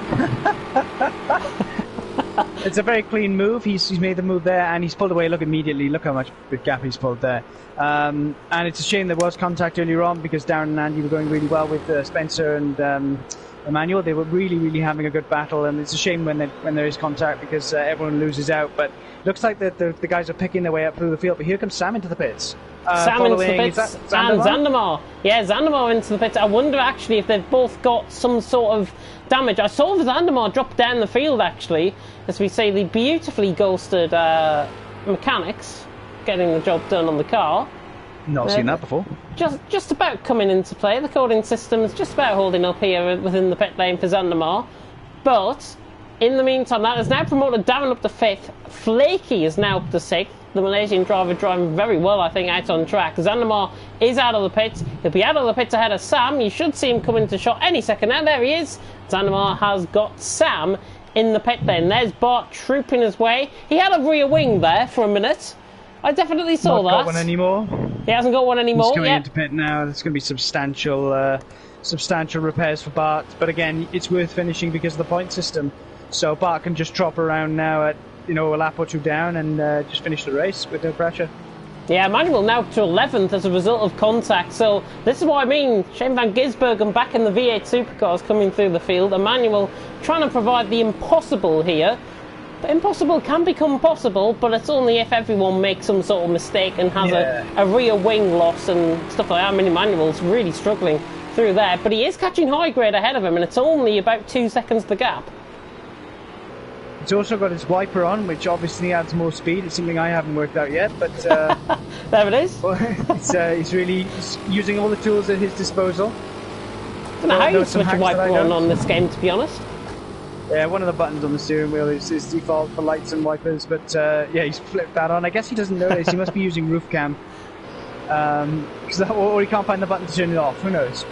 It's a very clean move. He's made the move there and he's pulled away. Look immediately. Look how much big gap he's pulled there. And it's a shame there was contact earlier on because Darren and Andy were going really well with Spencer and Emmanuel. They were really having a good battle, and it's a shame when there is contact because everyone loses out. But it looks like the guys are picking their way up through the field. But here comes Sam into the pits. Sam into the pits and Zandamar. Yeah, Zandamar into the pits. I wonder actually if they've both got some sort of damage. I saw Zandamar drop down the field actually, as we say, the beautifully ghosted mechanics getting the job done on the car. Not seen that before. Just about coming into play. The coding system's just about holding up here within the pit lane for Zandamar. But in the meantime, that has now promoted Darren up to 5th. Flaky is now up to 6th. The Malaysian driver driving very well, I think, out on track. Zandamar is out of the pits. He'll be out of the pits ahead of Sam. You should see him come into shot any second now. There he is. Zandamar has got Sam in the pit lane. There's Bart trooping his way. He had a rear wing there for a minute. I definitely saw that. Not got one anymore. He hasn't got one anymore. He's coming into pit now. There's going to be substantial repairs for Bart. But again, it's worth finishing because of the point system. So Bart can just drop around now at a lap or 2 down and just finish the race with no pressure. Yeah, Emmanuel now to 11th as a result of contact. So this is what I mean. Shane van Gisbergen back in the V8 supercars coming through the field. Emmanuel trying to provide the impossible here. The impossible can become possible, but it's only if everyone makes some sort of mistake and has a rear wing loss and stuff like that. I mean, Emmanuel's really struggling through there, but he is catching high grade ahead of him, and it's only about 2 seconds the gap. He's also got his wiper on, which obviously adds more speed. It's something I haven't worked out yet, but there it is. He's really using all the tools at his disposal. I don't know how you switch a wiper on this game, to be honest. Yeah, one of the buttons on the steering wheel is default for lights and wipers, but yeah, he's flipped that on. I guess he doesn't notice. He must be using roof cam, or he can't find the button to turn it off. Who knows?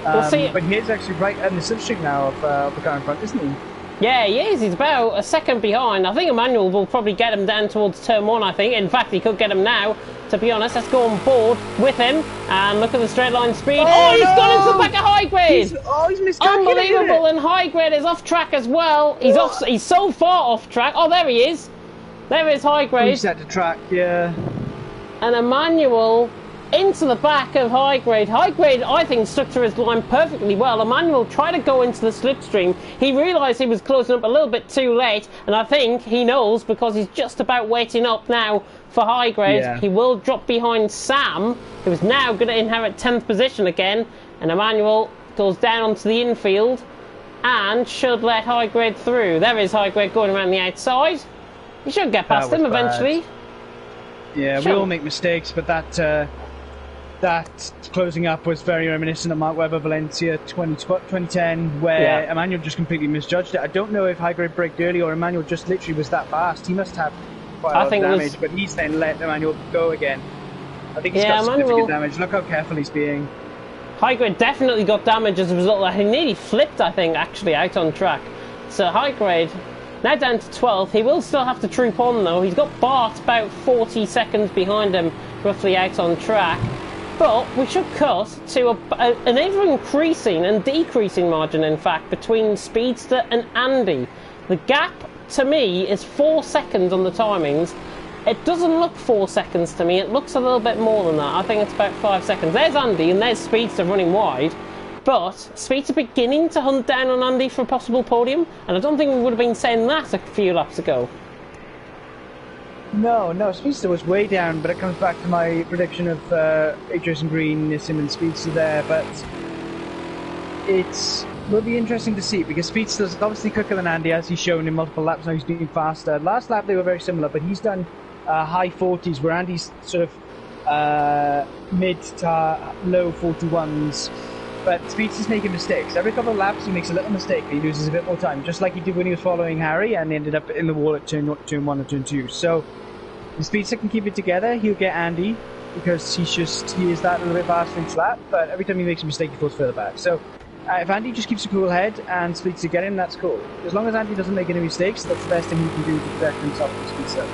We'll see. But he's actually right in the slipstream now of the car in front, isn't he? Yeah, he is. He's about a second behind. I think Emmanuel will probably get him down towards turn 1, I think. In fact, he could get him now, to be honest. Let's go on board with him and look at the straight line speed. He's gone into the back of high grade. He's miscalculated. Unbelievable, and high grade is off track as well. He's so far off track. Oh, there he is. There is High Grade. Reset the track, yeah. And Emmanuel into the back of High Grade. High Grade, I think, stuck to his line perfectly well. Emmanuel tried to go into the slipstream. He realised he was closing up a little bit too late, and I think he knows because he's just about waiting up now for High Grade. Yeah. He will drop behind Sam, who is now going to inherit 10th position again, and Emmanuel goes down onto the infield and should let High Grade through. There is High Grade going around the outside. He should get past him eventually. Yeah, we all make mistakes, but that closing up was very reminiscent of Mark Webber Valencia 2010, where Emmanuel just completely misjudged it. I don't know if High Grade braked early or Emmanuel just literally was that fast. He must have quite a lot of damage, but he's then let Emmanuel go again. I think he's got significant damage. Look how careful he's being. High Grade definitely got damage as a result of that. He nearly flipped, I think, actually, out on track. So High Grade now down to 12th. He will still have to troop on, though. He's got Bart about 40 seconds behind him, roughly out on track. But we should cut to an ever-increasing and decreasing margin, in fact, between Speedster and Andy. The gap, to me, is 4 seconds on the timings. It doesn't look 4 seconds to me. It looks a little bit more than that. I think it's about 5 seconds. There's Andy, and there's Speedster running wide. But Speedster beginning to hunt down on Andy for a possible podium, and I don't think we would have been saying that a few laps ago. No, Speedster was way down, but it comes back to my prediction of H-Racing Green, Nissim and Speedster there, but it will be interesting to see, because Speedster's obviously quicker than Andy, as he's shown in multiple laps. Now he's doing faster. Last lap they were very similar, but he's done high 40s, where Andy's sort of mid to low 41s. But Speedster's making mistakes. Every couple of laps he makes a little mistake, he loses a bit more time, just like he did when he was following Harry and ended up in the wall at turn 1 and turn 2. So if Speedster can keep it together, he'll get Andy, because he is that little bit faster each lap, but every time he makes a mistake he falls further back. So if Andy just keeps a cool head and Speedster get him, that's cool. As long as Andy doesn't make any mistakes, that's the best thing he can do to protect himself from Speedster.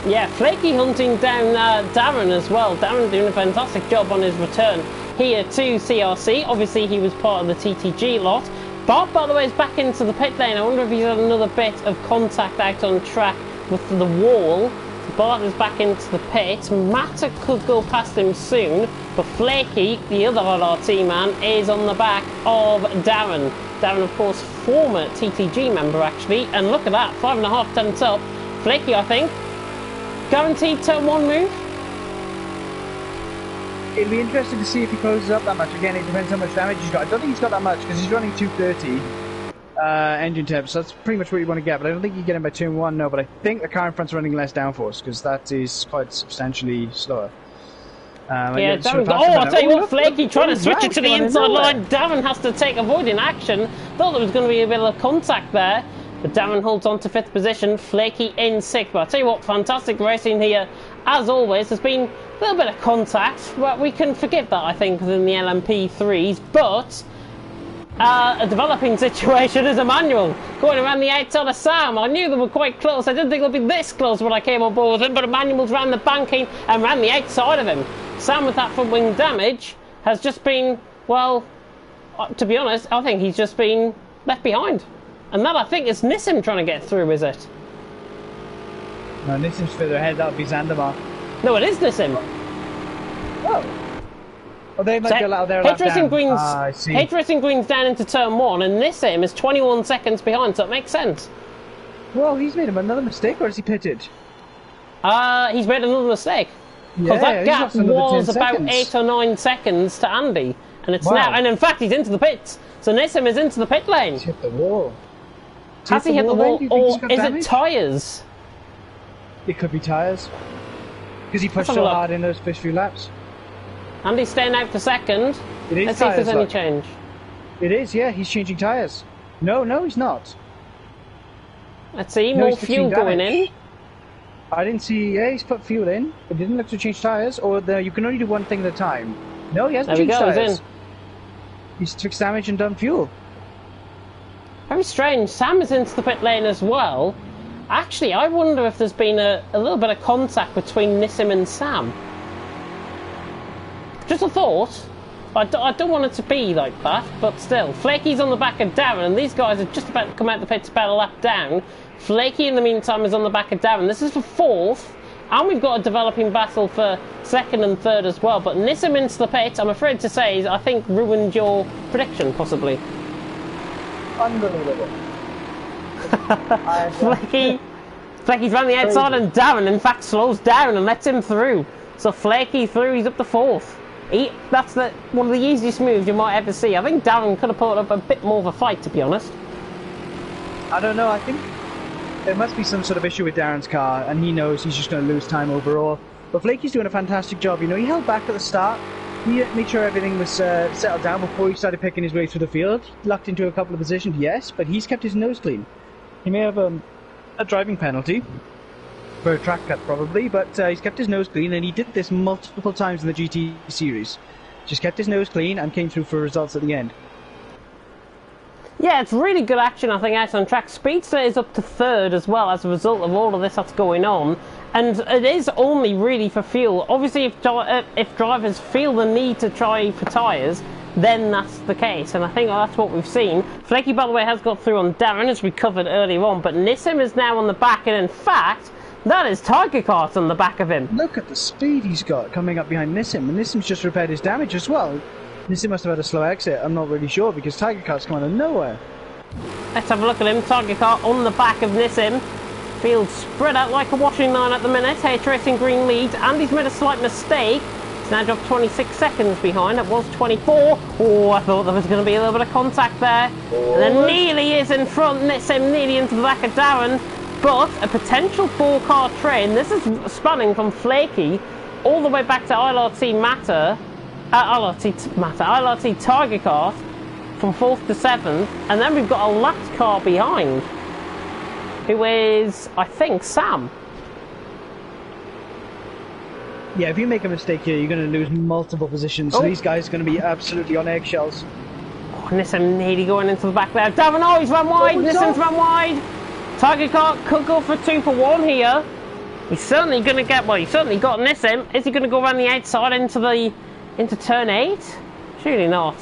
Yeah, Flaky hunting down Darren as well. Darren doing a fantastic job on his return here to CRC. Obviously he was part of the TTG lot. Bart, by the way, is back into the pit lane. I wonder if he's had another bit of contact out on track with the wall. Bart is back into the pit. Matter could go past him soon, but Flaky, the other LRT man, is on the back of Darren. Darren, of course, former TTG member, actually. And look at that, 5.5 tenths up. Flaky, I think, guaranteed turn 1 move. It'll be interesting to see if he closes up that much. Again, it depends how much damage he's got. I don't think he's got that much, because he's running 230 engine temps, so that's pretty much what you want to get. But I don't think you get him by turn 1, no. But I think the car in front's running less downforce, because that is quite substantially slower. Yeah, Darren, I'll tell you what, Flaky trying to switch it to the inside line. Darren has to take avoiding action. Thought there was going to be a bit of contact there, but Darren holds on to 5th position. Flaky in 6th. But I'll tell you what, fantastic racing here. As always, there's been a little bit of contact, but we can forgive that, I think, within the LMP3s. But a developing situation is Emmanuel going around the outside of Sam. I knew they were quite close. I didn't think they'd be this close when I came on board with him, but Emmanuel's ran the banking and ran the outside of him. Sam, with that front wing damage, has just been, well, to be honest, I think he's just been left behind. And that, I think, is Nissim trying to get through, is it? No, Nissim's further ahead. That would be Zandamar. No, it is Nissim. Oh. Well, they might be allowed their lap down. H-Racing Green's down into turn 1, and Nissim is 21 seconds behind, so it makes sense. Well, he's made another mistake, or is he pitted? He's made another mistake. Because that gap was about 8 or 9 seconds to Andy, and it's now, and in fact he's into the pits. So Nissim is into the pit lane. He's hit the wall. Has he hit the wall, or is it tyres? It could be tyres. Because he pushed so hard in those first few laps. Andy's staying out for 2nd. It is. Let's see if there's any change. It is, yeah, he's changing tyres. No, he's not. Let's see, more fuel going in. I didn't see, yeah, he's put fuel in. It didn't look to change tyres, or you can only do one thing at a time. No, he hasn't changed tyres. He's in. He's fixed damage and done fuel. Very strange. Sam is into the pit lane as well. Actually, I wonder if there's been a little bit of contact between Nissim and Sam. Just a thought. I don't want it to be like that, but still. Flaky's on the back of Darren, and these guys are just about to come out the pit to about a lap down. Flaky, in the meantime, is on the back of Darren. This is for 4th, and we've got a developing battle for 2nd and 3rd as well. But Nissim into the pit, I'm afraid to say, I think ruined your prediction, possibly. Unbelievable. Flaky's round the outside, and Darren, in fact, slows down and lets him through. So Flaky through, he's up to 4th. That's one of the easiest moves you might ever see. I think Darren could have put up a bit more of a fight, to be honest. I don't know, I think there must be some sort of issue with Darren's car, and he knows he's just going to lose time overall. But Flaky's doing a fantastic job. You know, he held back at the start. He made sure everything was settled down before he started picking his way through the field. Lucked into a couple of positions, yes, but he's kept his nose clean. He may have a driving penalty for a track cut, probably, but he's kept his nose clean, and he did this multiple times in the GT series. Just kept his nose clean and came through for results at the end. Yeah, it's really good action, I think, out on track. Speedster is up to 3rd as well as a result of all of this that's going on. And it is only really for fuel. Obviously, if drivers feel the need to try for tyres, then that's the case. And I think that's what we've seen. Flaky, by the way, has got through on Darren, as we covered earlier on. But Nissim is now on the back. And in fact, that is Tiger Kart on the back of him. Look at the speed he's got coming up behind Nissim. And Nissim's just repaired his damage as well. Nissim must have had a slow exit, I'm not really sure, because Tiger Kart's come out of nowhere. Let's have a look at him. Tiger Kart on the back of Nissim. Field spread out like a washing line at the minute. H Racing Green leads. Andy's made a slight mistake. He's now dropped 26 seconds behind. It was 24. Oh, I thought there was going to be a little bit of contact there. And then Neely is in front. Nissim nearly into the back of Darren. But a potential 4-car train. This is spanning from Flaky all the way back to ILRT Tiger Kart from 4th to 7th, and then we've got a last car behind, who is, I think, Sam. Yeah, if you make a mistake here, you're going to lose multiple positions, so these guys are going to be absolutely on eggshells. Oh, Nissim nearly going into the back there. Darren, oh, he's run wide. Nissim's run wide. Tiger Kart could go for 2 for 1 here. He's certainly going to get, well, he's certainly got Nissim. Is he going to go around the outside into turn 8? Surely not.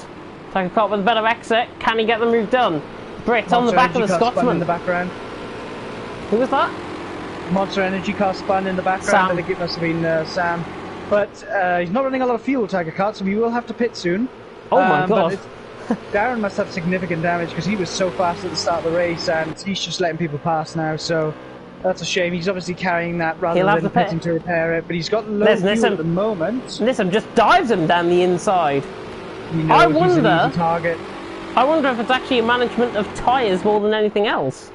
Tiger Kart with a better exit. Can he get the move done? Brit on the back of the Scotsman. In the background. Who was that? Monster Energy car spun in the background. I think it must have been Sam. But he's not running a lot of fuel, Tiger Kart, so we will have to pit soon. Oh my god. Darren must have significant damage because he was so fast at the start of the race, and he's just letting people pass now, so that's a shame. He's obviously carrying that rather than pitting to repair it, but he's got low fuel at the moment. Nissim just dives him down the inside. I wonder if it's actually a management of tyres more than anything else.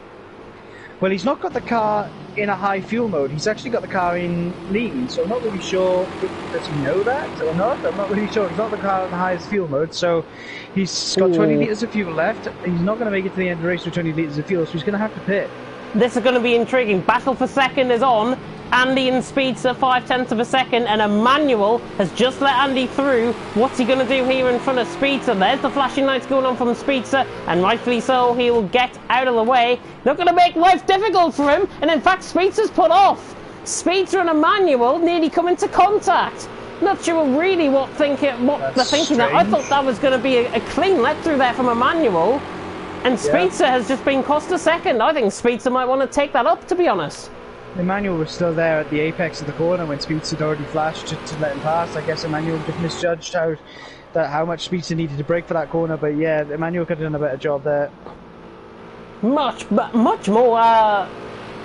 Well, he's not got the car in a high fuel mode. He's actually got the car in lean, so I'm not really sure. Does he know that or not? I'm not really sure. He's not the car in the highest fuel mode, so he's got 20 litres of fuel left. He's not going to make it to the end of the race with 20 litres of fuel, so he's going to have to pit. This is going to be intriguing. Battle for second is on. Andy and Speedster 0.5 of a second, and Emmanuel has just let Andy through. What's he going to do here in front of Speedster? There's the flashing lights going on from Speedster, and rightfully so, he will get out of the way. Not going to make life difficult for him, and in fact, Speedster's put off. Speedster and Emmanuel nearly come into contact. Not sure really what they're thinking. I thought that was going to be a clean let through there from Emmanuel, and Speedster has just been cost a second. I think Speedster might want to take that up, to be honest. Emmanuel was still there at the apex of the corner when Speedster had already flashed to let him pass. I guess Emmanuel just misjudged how much Speedster needed to brake for that corner, but yeah, Emmanuel could have done a better job there. Much more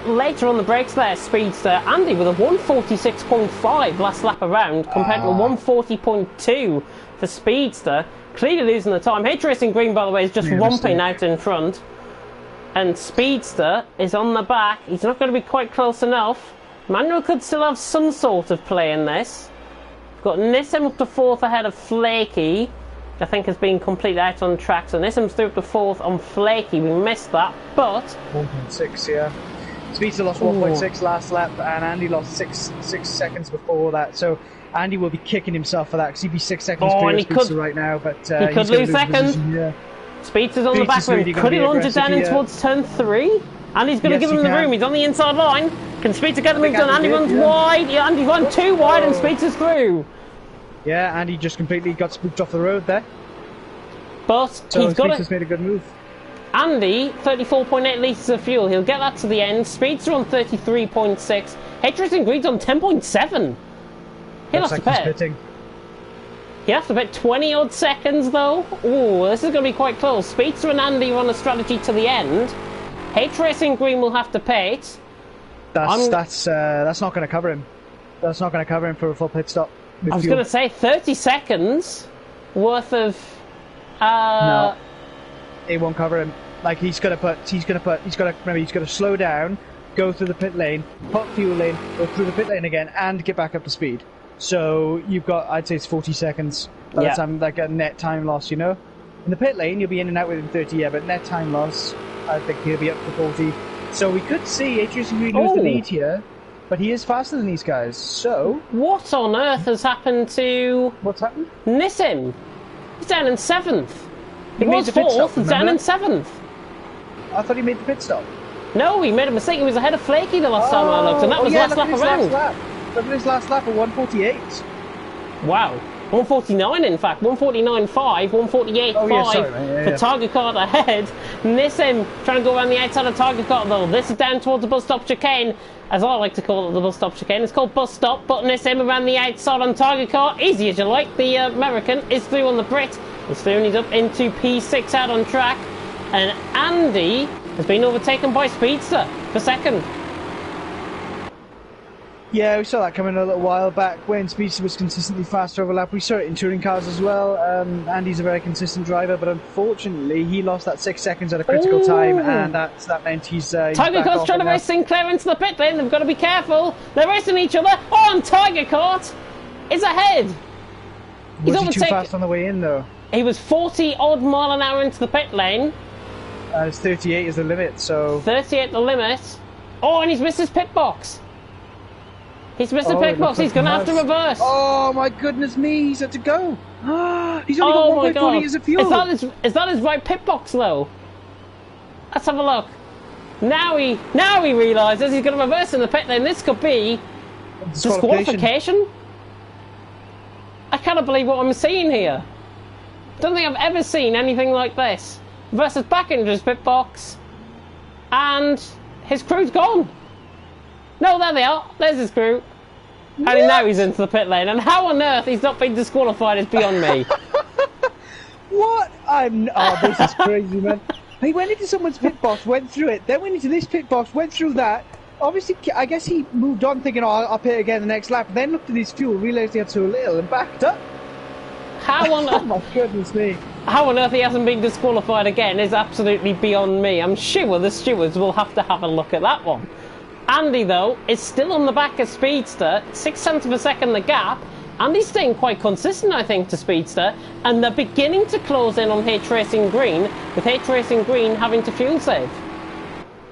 later on the brakes there, Speedster. Andy with a 146.5 last lap around compared to a 140.2 for Speedster. Clearly losing the time. H Racing Green, by the way, is just romping out in front. And Speedster is on the back. He's not going to be quite close enough. Manuel could still have some sort of play in this. We've got Nissim up to 4th ahead of Flaky, which I think has been completely out on track. So Nissim's through up to 4th on Flaky. We missed that, but 1.6, yeah. Speedster lost 1.6 last lap, and Andy lost 6 seconds before that. So Andy will be kicking himself for that because he'd be 6 seconds clear of Speedster right now. But he could lose second. Yeah. Speedster's on the back of him. Could he launch it down in towards turn 3? Andy's going to give him the room. He's on the inside line. Can Speedster get the move done? Andy runs wide. Yeah, Andy's run too wide, and Speedster's through. Yeah, Andy just completely got spooked off the road there. But so Speedster's made a good move. Andy, 34.8 litres of fuel. He'll get that to the end. Speedster on 33.6. H-Racing Green's on 10.7. He'll have to pit. He'll have to pit 20 odd seconds though. Ooh, this is going to be quite close. Speedster and Andy run a strategy to the end. H-Racing Green will have to pit. That's not going to cover him. That's not going to cover him for a full pit stop. I was going to say 30 seconds worth of. No, it won't cover him. Like he's got to slow down, go through the pit lane, put fuel in, go through the pit lane again, and get back up to speed. So you've got, I'd say it's 40 seconds. That's like a net time loss, you know. In the pit lane, you'll be in and out within 30, yeah, but net time loss, I think he'll be up to 40. So we could see H-Racing Green lose the lead here, but he is faster than these guys. So what on earth has happened to? What's happened? Nissim. He's down in 7th. He was made the pit 4th, stop, he's down in 7th. I thought he made the pit stop. No, he made a mistake. He was ahead of Flaky the last time I looked, and that was last lap around. Look at his last lap at 148. Wow. 149 in fact, 149.5, 148.5 for Target Card ahead. Nissim trying to go around the outside of Target Card though. This is down towards the bus stop chicane, as I like to call it, the bus stop chicane. It's called bus stop, but Nissim around the outside on Target Card. Easy as you like. The American is through on the Brit. He's through and he's up into P6 out on track. And Andy has been overtaken by Speedster for second. Yeah, we saw that coming a little while back when Speedster was consistently faster over lap. We saw it in touring cars as well. Andy's a very consistent driver, but unfortunately he lost that 6 seconds at a critical time, and that meant he's Tiger Cart's trying to race Sinclair into the pit lane. They've got to be careful. They're racing each other. Oh, and Tiger Cart is ahead. Was he too fast on the way in though? He was 40 odd mile an hour into the pit lane. It's 38 is the limit, so 38 the limit. Oh, and he's missed his pit box. He's missed the pit box. He's going to have to reverse. Oh my goodness me! He's had to go. He's only got 1.4 litres of fuel. Is that his right pit box though? Let's have a look. Now he realises he's going to reverse in the pit lane. This could be disqualification. I cannot believe what I'm seeing here. Don't think I've ever seen anything like this. Versus back into his pit box, and his crew's gone. No, there they are. There's his crew. And now he's into the pit lane. And how on earth he's not been disqualified is beyond me. What? Oh, this is crazy, man. He went into someone's pit box, went through it, then went into this pit box, went through that. Obviously, I guess he moved on thinking, oh, I'll pit again the next lap. Then looked at his fuel, realised he had so little, and backed up. How on earth? Oh my goodness me. How on earth he hasn't been disqualified again is absolutely beyond me. I'm sure the stewards will have to have a look at that one. Andy, though, is still on the back of Speedster, 0.6 of a second the gap. Andy's staying quite consistent, I think, to Speedster, and they're beginning to close in on H-Racing Green, with H-Racing Green having to fuel save.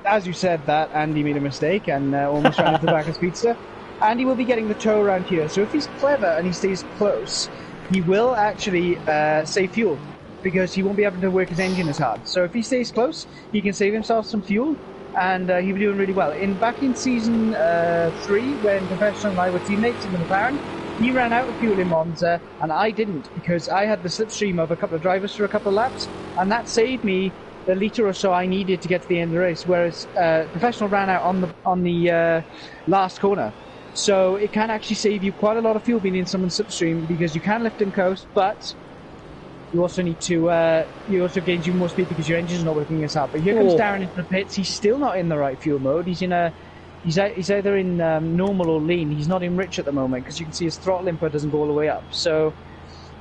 As you said that, Andy made a mistake and almost ran into the back of Speedster. Andy will be getting the tow around here, so if he's clever and he stays close, he will actually save fuel, because he won't be having to work his engine as hard. So if he stays close, he can save himself some fuel, and he'll be doing really well. Back in season 3, when Professional and I were teammates in the McLaren, he ran out of fuel in Monza, and I didn't, because I had the slipstream of a couple of drivers for a couple of laps, and that saved me the litre or so I needed to get to the end of the race, whereas Professional ran out on the last corner. So it can actually save you quite a lot of fuel being in someone's slipstream, because you can lift and coast, but you also need to, you also gains you more speed because your engine's not working as hard. But here comes Darren into the pits. He's still not in the right fuel mode. He's either in normal or lean. He's not in rich at the moment, because you can see his throttle input doesn't go all the way up. So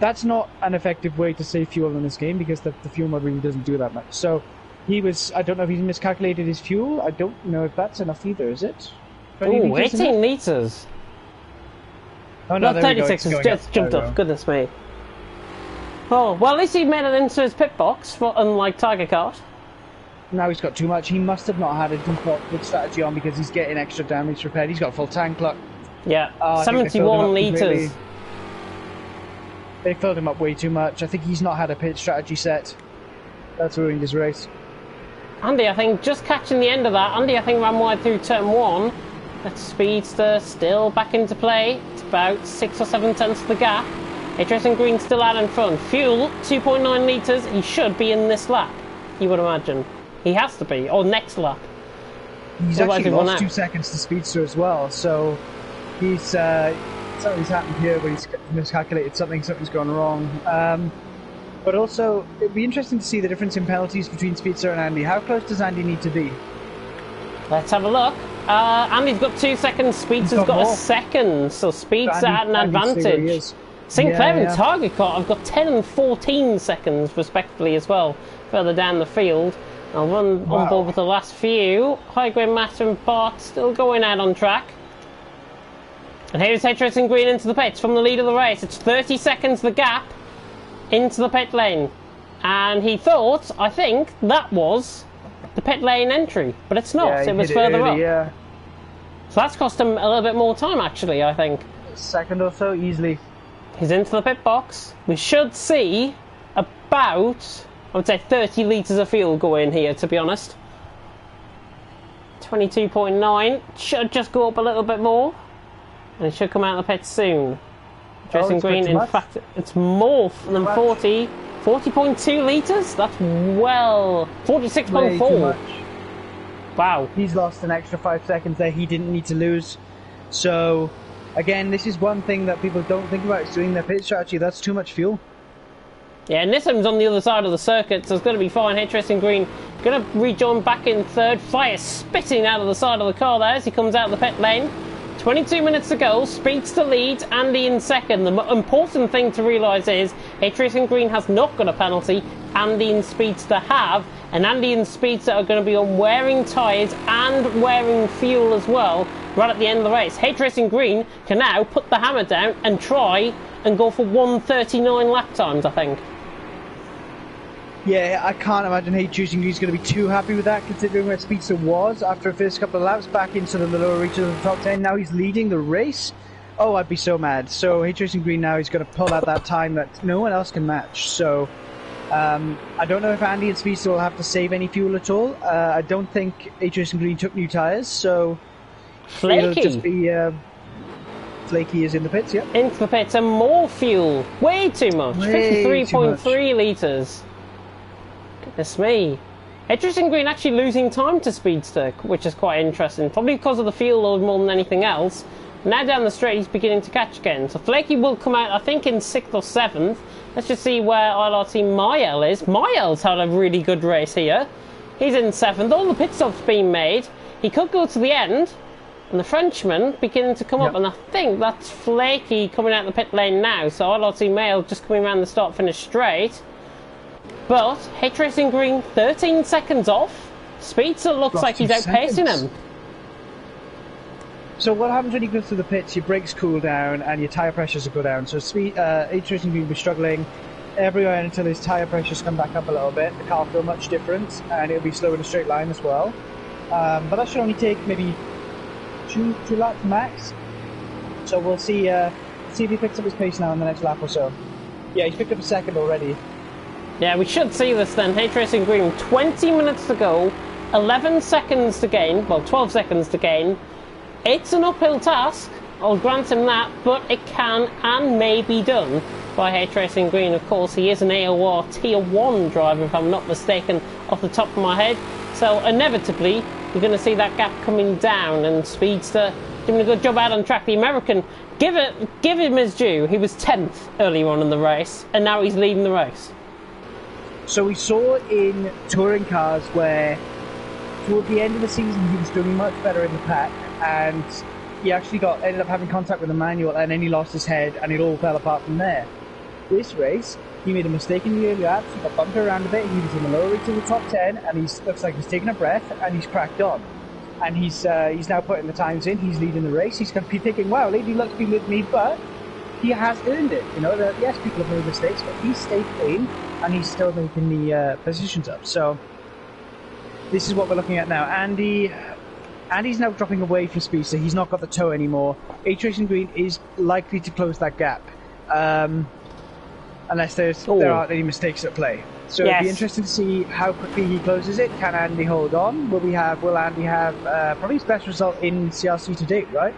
that's not an effective way to save fuel in this game, because the fuel mode really doesn't do that much. So I don't know if he's miscalculated his fuel. I don't know if that's enough either, is it? Oh, 18 litres. Oh no, not 36, it's just jumped up. Goodness me. Oh, well, at least he made it into his pit box, unlike Tiger Kart. Now he's got too much. He must have not had a default good strategy on, because he's getting extra damage repaired. He's got a full tank lock. Yeah, 71 litres. They filled him up way too much. I think he's not had a pit strategy set. That's ruined his race. Andy, I think, just catching the end of that. Andy, I think, ran wide through turn 1. That Speedster still back into play. It's about 6 or 7 tenths of the gap. H-Racing Green still out in front. Fuel, 2.9 litres. He should be in this lap. you would imagine. He has to be, or next lap. He's Otherwise actually he won lost out. 2 seconds to Speedster as well, so he's something's happened here where he's miscalculated something, something's gone wrong. But also, it'd be interesting to see the difference in penalties between Speedster and Andy. How close does Andy need to be? Let's have a look. Andy's got 2 seconds, Speedster's got more. a second, so Speedster at an Andy's where he advantage. is. Sinclair Yeah, and yeah. Target Car have got 10 and 14 seconds respectively as well, further down the field. I'll run on Wow. board with the last few. High grade Matt and Bart still going out on track. And here's Racing Green into the pits from the lead of the race. It's 30 seconds the gap into the pit lane. And he thought, I think, that was the pit lane entry. But it's not, Yeah, he it was hit further early, up. Yeah, So that's cost him a little bit more time actually, I think. second or so, easily. He's into the pit box. We should see about, I would say, 30 litres of fuel go in here, to be honest. 22.9. Should just go up a little bit more. And it should come out of the pit soon. Racing it's Green, pretty in much. fact, it's more than much. 40. 40.2 litres? That's well... Way too 46.4. much. Wow. He's lost an extra 5 seconds there he didn't need to lose. So, again, this is one thing that people don't think about is doing their pit strategy. That's too much fuel. Yeah, Nissan's on the other side of the circuit, so it's going to be fine. Racing Green going to rejoin back in third. Fire spitting out of the side of the car there as he comes out of the pit lane. 22 minutes to go. Speedster leads, Andy in second. The important thing to realise is Racing Green has not got a penalty. Andy and Speedster have, and Andy and Speedster are going to be on wearing tyres and wearing fuel as well right at the end of the race. Racing Green can now put the hammer down and try and go for 1:39 lap times, I think. Yeah, I can't imagine Racing Green's going to be too happy with that, considering where Speedster was after the first couple of laps, back in sort of the lower reaches of the top 10. Now he's leading the race. Oh, I'd be so mad. So Racing Green now is going to pull out that time that no one else can match. So I don't know if Andy and Speedster will have to save any fuel at all. I don't think Racing Green took new tyres, so it'll Flaky just be Flaky is in the pits, yeah. into the pits and more fuel. Way too much. Way too 53.3 litres. Goodness me. Racing Green actually losing time to Speedster, which is quite interesting. Probably because of the fuel load more than anything else. Now down the straight, he's beginning to catch again. So Flaky will come out, I think, in 6th or 7th. Let's just see where ILRT Mael is. Mael's had a really good race here. He's in 7th. All the pit stops being made. He could go to the end. And the Frenchman beginning to come up. And I think that's Flaky coming out the pit lane now. So ILRT Mael just coming around the start-finish straight. But Racing Green 13 seconds off. Speedster looks Lost like he's 2 outpacing seconds. him. So what happens when you go through the pits? Your brakes cool down and your tyre pressures will go down. So Racing Green will be struggling everywhere until his tyre pressures come back up a little bit. The car will feel much different and it'll be slow in a straight line as well. But that should only take maybe two laps max. So we'll see if he picks up his pace now in the next lap or so. Yeah, he's picked up a second already. Yeah, we should see this then. Racing Green, 20 minutes to go, 11 seconds to gain, well, 12 seconds to gain. It's an uphill task, I'll grant him that, but it can and may be done by Racing Green. Of course, he is an AOR Tier 1 driver, if I'm not mistaken, off the top of my head. So, inevitably, we're going to see that gap coming down, and Speedster doing a good job out on track. The American, give him his due. He was 10th earlier on in the race, and now he's leading the race. So we saw in touring cars where toward the end of the season he was doing much better in the pack, and he actually ended up having contact with the manual, and then he lost his head and it all fell apart from there. This race, he made a mistake in the early laps, he got bumped around a bit, he was in the lower reach of the top 10, and he looks like he's taking a breath and he's cracked on. And he's now putting the times in, he's leading the race. He's going to be thinking, wow, Lady Luck's been with me, but he has earned it. You know, yes, people have made mistakes, but he stayed clean and he's still making the positions up. So this is what we're looking at now. Andy's now dropping away from Speedster. He's not got the toe anymore. Racing Green is likely to close that gap, unless there aren't any mistakes at play. So Yes. it'll be interesting to see how quickly he closes it. Can Andy hold on? Will Andy have probably his best result in CRC to date, right?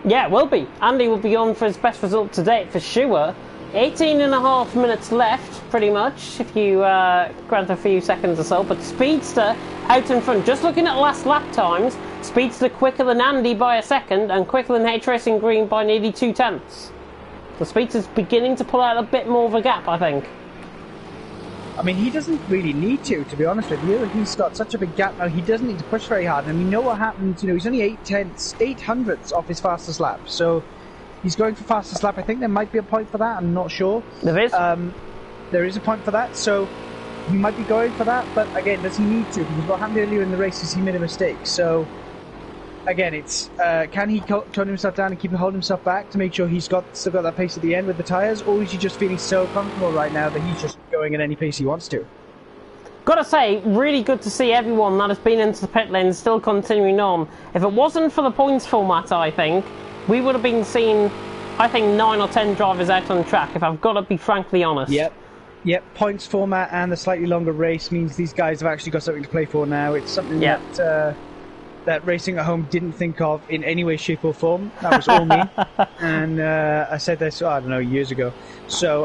Yeah, it will be. Andy will be on for his best result to date for sure. 18.5 minutes left, pretty much, if you grant a few seconds or so. But Speedster out in front. Just looking at last lap times, Speedster quicker than Andy by a second and quicker than H Racing Green by nearly 0.2. So Speedster's beginning to pull out a bit more of a gap, I think. I mean, he doesn't really need to be honest with you. He's got such a big gap now, he doesn't need to push very hard. And we know what happens, you know, he's only 8 hundredths off his fastest lap. So he's going for fastest lap. I think there might be a point for that, I'm not sure. There is? There is a point for that, so he might be going for that. But again, does he need to? Because what happened earlier in the race is he made a mistake. So again, it's can he tone himself down and keep holding himself back to make sure he's still got that pace at the end with the tyres, or is he just feeling so comfortable right now that he's just going at any pace he wants to? Gotta say, really good to see everyone that has been into the pit lane still continuing on. If it wasn't for the points format, I think we would have been seeing, I think, 9 or 10 drivers out on the track, if I've got to be frankly honest. Yep, points format and the slightly longer race means these guys have actually got something to play for now. It's something that Racing at Home didn't think of in any way, shape or form. That was all me. And I said this, I don't know, years ago. So,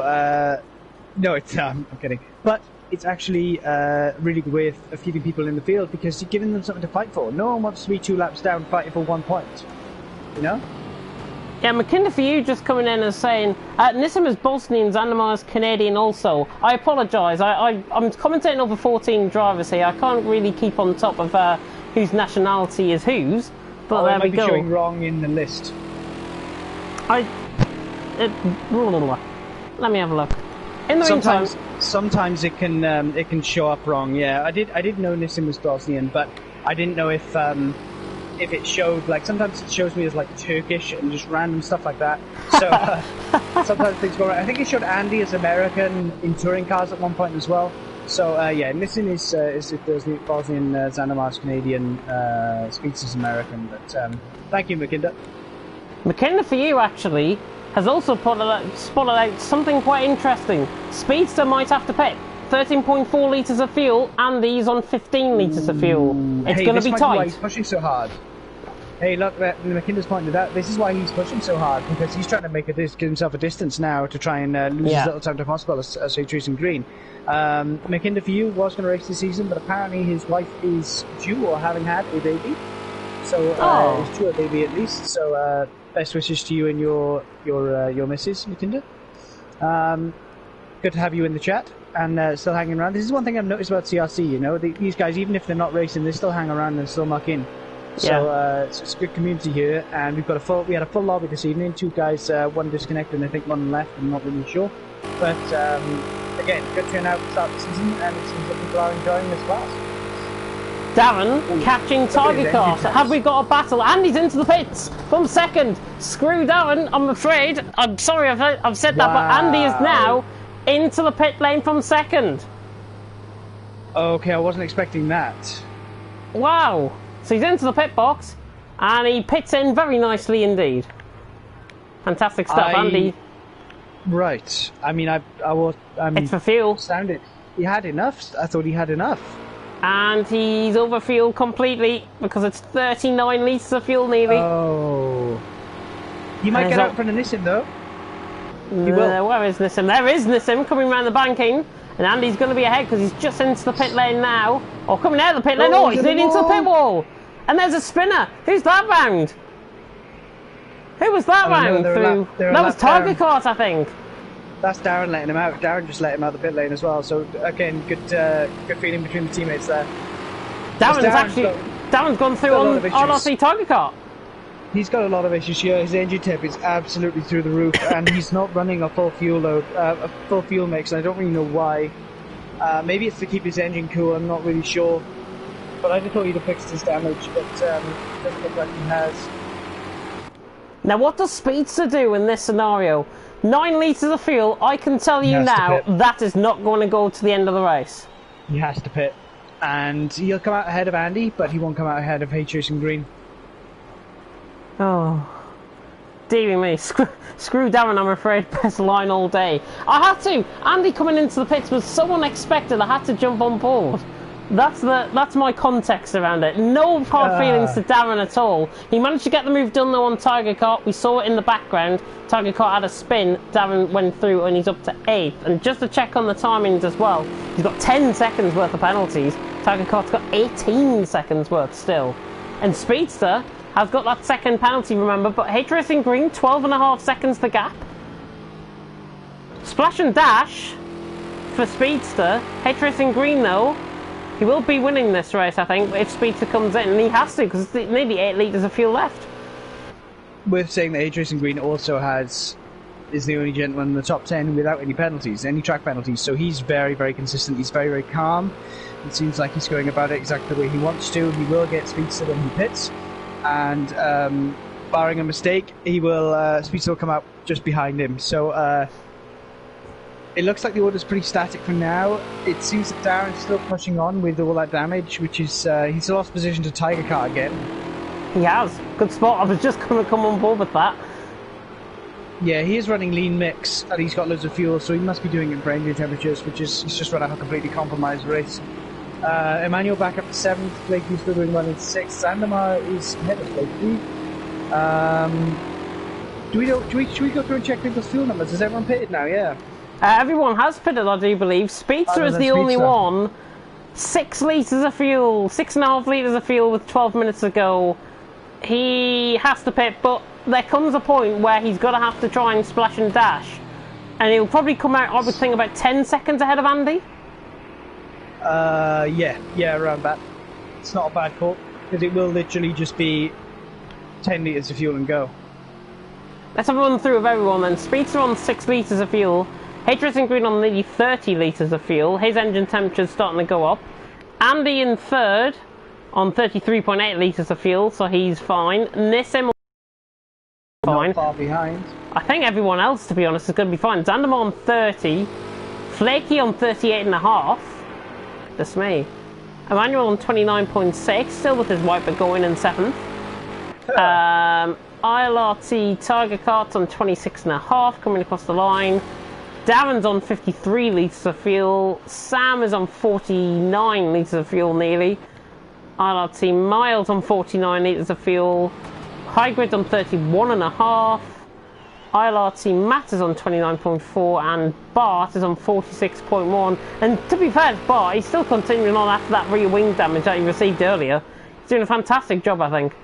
no, I'm kidding. But it's actually a really good way of keeping people in the field, because you're giving them something to fight for. No one wants to be 2 laps down fighting for 1 point. You know? Yeah, McKinder for you just coming in and saying, Nissim is Bosnian, Zandamar is Canadian also. I apologise, I'm commentating over 14 drivers here. I can't really keep on top of whose nationality is whose, but there we go. It might be showing wrong in the list. Let me have a look. In the meantime, sometimes it can show up wrong. Yeah, I did know Nissim was Bosnian, but I didn't know if it showed, like, sometimes it shows me as like Turkish and just random stuff like that. So sometimes things go right. I think it showed Andy as American in touring cars at one point as well. So yeah, Nissim is Bosnian, Zandemar's Canadian, Speedster's American. But thank you, Mackinder. McKenna for you actually has also spotted out something quite interesting. Speedster might have to pit 13.4 litres of fuel, and these on 15 litres of fuel. It's going to be tight. Why he's pushing so hard. Hey, look, McKinder's pointed out, this is why he's pushing so hard, because he's trying to give himself a distance now to try and lose as little time to possible as H Racing Green. McKinder for you was going to race this season, but apparently his wife is due or having had a baby. So is due a baby at least. So best wishes to you and your missus, McKinder. Good to have you in the chat and still hanging around. This is one thing I've noticed about CRC. You know, these guys, even if they're not racing, they still hang around and still muck in. So it's a good community here, and we had a full lobby this evening. 2 guys, one disconnected and I think one left. I'm not really sure, but again, good turnout to start the season, and it seems that people are enjoying this class. Darren catching Tiger Cars. Have we got a battle? Andy's into the pits from second. Screw Darren, I'm afraid. I'm sorry I've said that, but Andy is now into the pit lane from second. Okay, I wasn't expecting that. Wow. So he's into the pit box, and he pits in very nicely indeed. Fantastic stuff, Andy. Right. I mean, it's for fuel. He had enough. I thought he had enough. And he's over fuel completely, because it's 39 litres of fuel nearly. Oh. He might get out in front of Nissim though. He will. Where is Nissim? There is Nissim coming around the banking. And Andy's going to be ahead because he's just into the pit lane now. Or coming out of the pit lane. Oh, he's leading into the pit wall. And there's a spinner. Who's that round? Who was that round? That was Tiger Cart, I think. That's Darren letting him out. Darren just let him out the pit lane as well. So again, good feeling between the teammates there. Darren's gone through on RRC Tiger Cart. He's got a lot of issues here. His engine temp is absolutely through the roof, and he's not running a full fuel load, a full fuel mix. And I don't really know why. Maybe it's to keep his engine cool. I'm not really sure. But I just thought he'd have fixed his damage, but it doesn't look like he has. Now, what does Speedster do in this scenario? 9 litres of fuel. I can tell you now that is not going to go to the end of the race. He has to pit, and he'll come out ahead of Andy, but he won't come out ahead of H Racing Green. Oh, dearie me. Screw Darren, I'm afraid. Best line all day. I had to. Andy coming into the pits was so unexpected, I had to jump on board. That's my context around it. No hard feelings to Darren at all. He managed to get the move done though on Tiger Kart. We saw it in the background. Tiger Kart had a spin. Darren went through and he's up to 8th. And just to check on the timings as well, he's got 10 seconds worth of penalties. Tiger Kart's got 18 seconds worth still. And Speedster has got that second penalty, remember, but H Racing Green, 12.5 seconds the gap. Splash and Dash for Speedster. H Racing Green though, he will be winning this race, I think, if Speedster comes in, and he has to, because there's nearly 8 litres of fuel left. Worth saying that H Racing Green also is the only gentleman in the top 10 without any penalties, any track penalties, so he's very, very consistent, he's very, very calm. It seems like he's going about it exactly the way he wants to. He will get Speedster when he pits, and barring a mistake, Speedster will come out just behind him. So it looks like the order's pretty static for now. It seems that Darren's still pushing on with all that damage, which is he's lost position to Tiger Kart again. He has. Good spot. I was just going to come on board with that. Yeah, he is running lean mix, and he's got loads of fuel, so he must be doing it for engine temperatures, which is he's just run a completely compromised race. Emmanuel back up to 7th, Blakey's still doing well in 6th, Sandemar is ahead of Blakey. Should we go through and check people's fuel numbers? Is everyone pitted now? Yeah. Everyone has pitted, I do believe. Speedster is the only one. 6 litres of fuel, 6.5 litres of fuel with 12 minutes to go. He has to pit, but there comes a point where he's got to have to try and splash and dash. And he'll probably come out, I would think, about 10 seconds ahead of Andy. Yeah, around that. It's not a bad call, because it will literally just be 10 litres of fuel and go. Let's have a run through of everyone then. Speedster on 6 litres of fuel. H Racing Green on nearly 30 litres of fuel. His engine temperature's starting to go up. Andy in 3rd on 33.8 litres of fuel, so he's fine. Nissim fine. Not far behind. I think everyone else, to be honest, is going to be fine. Zandam on 30. Flaky on 38.5. That's me. Emmanuel on 29.6, still with his wiper going in 7th. ILRT Tiger Kart on 26.5, coming across the line. Darren's on 53 litres of fuel. Sam is on 49 litres of fuel nearly. ILRT Miles on 49 litres of fuel. Hybrid on 31.5. ILRT Matt is on 29.4 and Bart is on 46.1. And to be fair to Bart, he's still continuing on after that rear wing damage that he received earlier. He's doing a fantastic job, I think.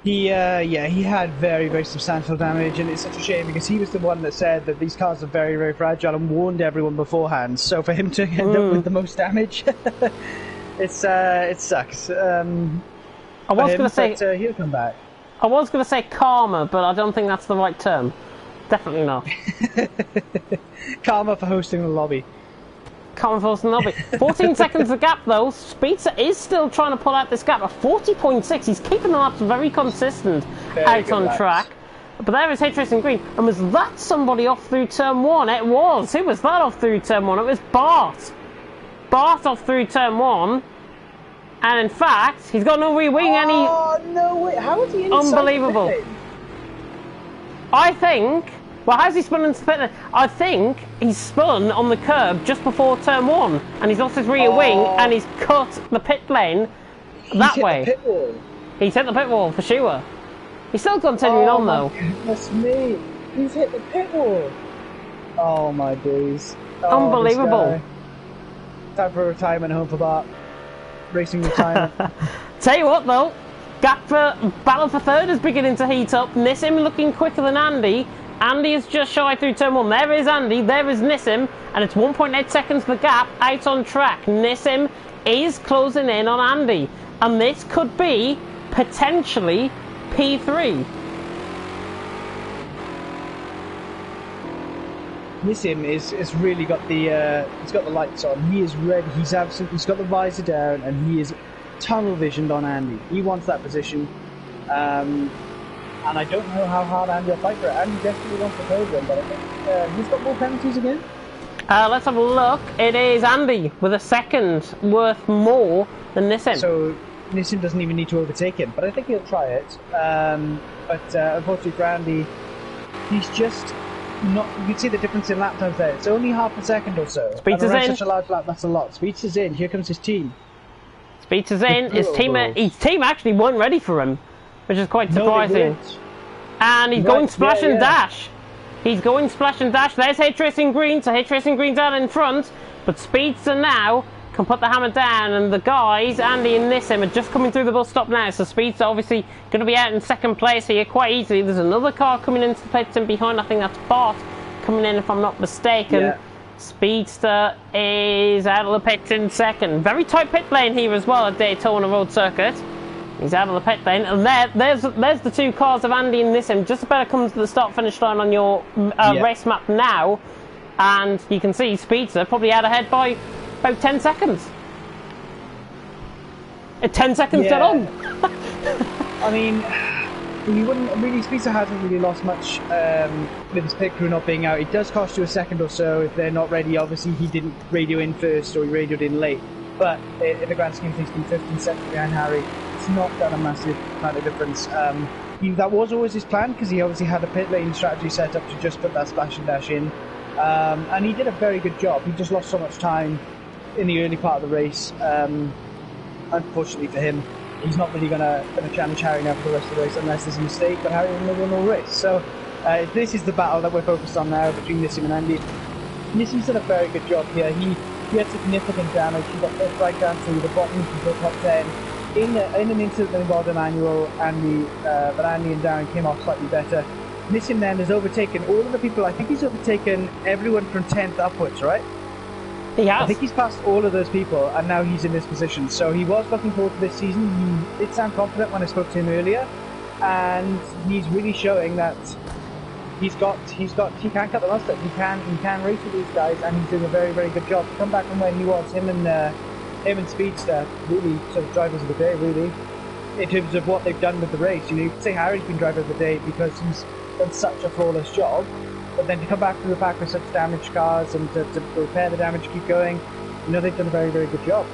He had very, very substantial damage, and it's such a shame because he was the one that said that these cars are very, very fragile and warned everyone beforehand. So for him to end up with the most damage, it sucks. I was going to say he'll come back. I was going to say karma, but I don't think that's the right term. Definitely not. Karma for hosting the lobby. Karma for hosting the lobby. 14 seconds the gap though. Speedster is still trying to pull out this gap at 40.6. He's keeping the laps very consistent out on track. But there is H Racing Green. And was that somebody off through turn 1? It was. Who was that off through turn 1? It was Bart. Bart off through turn 1. And in fact, he's got no rear wing. Oh, no way. How is he inside? Unbelievable. The pit? I think... Well, how's he spun into the pit? I think he's spun on the curb just before turn 1. And he's lost his rear wing and he's cut the pit lane that way. He's hit the pit wall. He's hit the pit wall, for sure. He's still continuing on, though. Oh, my goodness me. He's hit the pit wall. Oh, my days. Oh, unbelievable. Time for retirement home for Bart. Racing retirement. Tell you what though, gap for battle for 3rd is beginning to heat up. Nissim looking quicker than Andy. Andy is just shy through turn 1. There is Andy, there is Nissim, and it's 1.8 seconds the gap out on track. Nissim is closing in on Andy, and this could be potentially P3. Nissim is really got the he's got the lights on. He is ready. He's got the visor down, and he is tunnel visioned on Andy. He wants that position, and I don't know how hard Andy will fight for it. Andy definitely wants the podium, but I think he's got more penalties again. Let's have a look. It is Andy with a second worth more than Nissim. So Nissim doesn't even need to overtake him, but I think he'll try it. But unfortunately for Andy, he's just not. You can see the difference in lap times there. It's only half a second or so. Speedster's in. Such a large lap, that's a lot. Speedster's in. Here comes his team. Speedster's in. His team actually weren't ready for him, which is quite surprising. And he's going splash and dash. He's going splash and dash. There's H Racing Green, so H Racing Green's out in front. But Speedster now can put the hammer down, and the guys, Andy and Nissim, are just coming through the bus stop now. So Speedster obviously going to be out in second place here quite easily. There's another car coming into the pits in behind. I think that's Bart coming in, if I'm not mistaken. Yeah. Speedster is out of the pits in second. Very tight pit lane here as well at Daytona Road Circuit. He's out of the pit lane, and there's the two cars of Andy and Nissim. Just about to come to the start-finish line on your race map now, and you can see Speedster probably out ahead by about 10 seconds. 10 seconds dead on. I mean, you wouldn't really. Speedster hasn't really lost much with his pit crew not being out. It does cost you a second or so if they're not ready. Obviously, he didn't radio in first, or he radioed in late. But in the grand scheme of things, being 15 seconds behind Harry, it's not done a massive amount of difference. That was always his plan, because he obviously had a pit lane strategy set up to just put that splash and dash in. And he did a very good job. He just lost so much time in the early part of the race. Unfortunately for him, he's not really going to challenge Harry now for the rest of the race unless there's a mistake, but Harry will win all race. So this is the battle that we're focused on now between Nissim and Andy. Nissim's done a very good job here. He had significant damage. He got pushed right down to the bottom of the top 10 in an incident that involved an annual, but Andy and Darren came off slightly better. Nissim then has overtaken all of the people. I think he's overtaken everyone from 10th upwards, right? He has. I think he's passed all of those people, and now he's in this position. So he was looking forward to this season. He did sound confident when I spoke to him earlier, and he's really showing that he can cut the mustard. He can race with these guys, and he's doing a very, very good job. To come back from where he was, him and Speedster, really sort of drivers of the day, really, in terms of what they've done with the race. You could say Harry's been driver of the day because he's done such a flawless job. But then to come back to the back with such damaged cars and to repair the damage, keep going, they've done a very, very good job.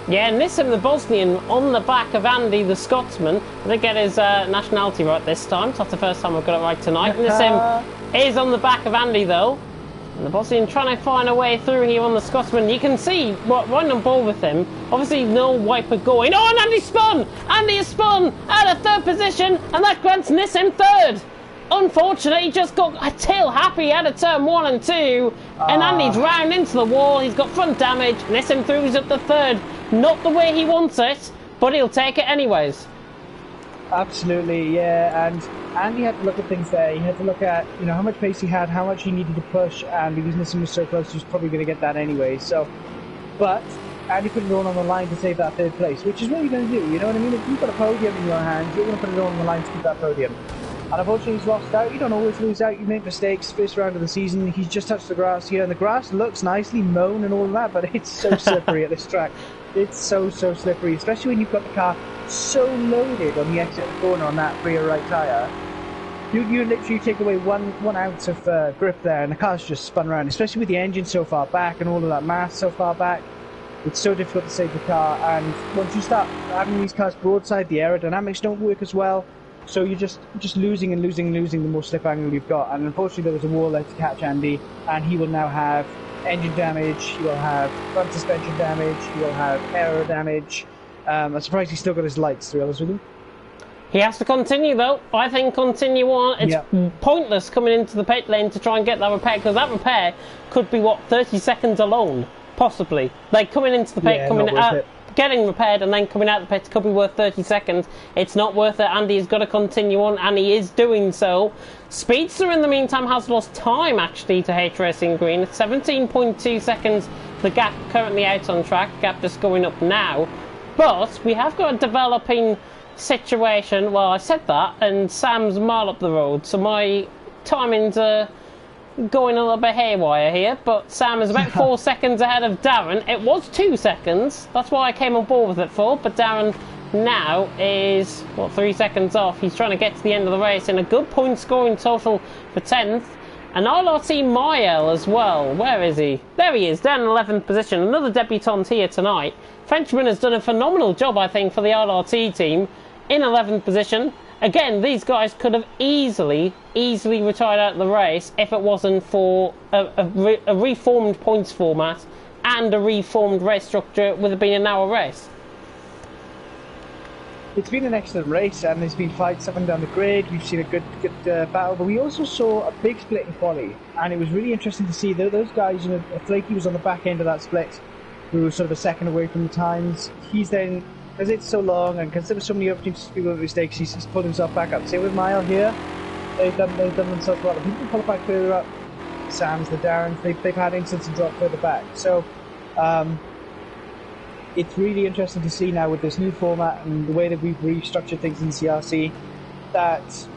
Yeah, Nissim the Bosnian on the back of Andy the Scotsman. I didn't get his nationality right this time, so that's the first time I've got it right tonight. Nissim is on the back of Andy though. And the Bosnian trying to find a way through here on the Scotsman. You can see right on ball with him. Obviously no wiper going. Oh, and Andy spun! Andy has spun out of third position, and that grants Nissim third. Unfortunately, he just got a tail happy out of turn 1 and 2, and Andy's round into the wall. He's got front damage. Nissim throws up the third. Not the way he wants it, but he'll take it anyways. Absolutely, yeah. And Andy had to look at things there. He had to look at how much pace he had, how much he needed to push, and because Nissim was so close, he was probably going to get that anyway. So, but Andy put it all on the line to save that third place, which is what you're going to do. You know what I mean? If you've got a podium in your hands, you're going to put it all on the line to keep that podium. And unfortunately, he's lost out. You don't always lose out. You make mistakes. First round of the season, he's just touched the grass here, and the grass looks nicely mown and all of that, but it's so slippery at this track. It's so slippery, especially when you've got the car so loaded on the exit corner on that rear right tyre. You literally take away one ounce of grip there, and the car's just spun around, especially with the engine so far back and all of that mass so far back. It's so difficult to save the car, and once you start having these cars broadside, the aerodynamics don't work as well. So you're just losing the more slip angle you've got. And unfortunately there was a wall there to catch Andy, and he will now have engine damage, he will have front suspension damage, he will have aero damage. I'm surprised he's still got his lights, to be honest with you. He has to continue though. I think continue on. It's pointless coming into the pit lane to try and get that repair, because that repair could be 30 seconds alone, possibly. Like coming into the pit, coming out, getting repaired and then coming out the pit could be worth 30 seconds. It's not worth it. Andy has got to continue on, and he is doing so. Speedster in the meantime has lost time actually to H Racing Green. It's 17.2 seconds. The gap currently out on track. Gap just going up now. But we have got a developing situation. Well, I said that, and Sam's mile up the road, so my timings are going a little bit haywire here, but Sam is about 4 seconds ahead of Darren. It was 2 seconds, that's why I came on board with it for, but Darren now is 3 seconds off. He's trying to get to the end of the race in a good point scoring total for 10th. And LRT Mael as well. Where is he? There he is, down in 11th position. Another debutant here tonight. Frenchman has done a phenomenal job, I think, for the LRT team in 11th position. Again, these guys could have easily retired out of the race if it wasn't for a reformed points format and a reformed race structure with it being an hour race. it's been an excellent race, and there's been fights up and down the grid. We've seen a good battle, but we also saw a big split in quali, and it was really interesting to see those guys. You know, Flaky was on the back end of that split. We were sort of a second away from the times. He's then, because it's so long, and because there were so many opportunities to make mistakes, he's pulled himself back up. Same with Mile here. They've done themselves well. The people pull back further up. Sam's, the Darrens, they've had instances and drop further back. So it's really interesting to see now with this new format and the way that we've restructured things in CRC that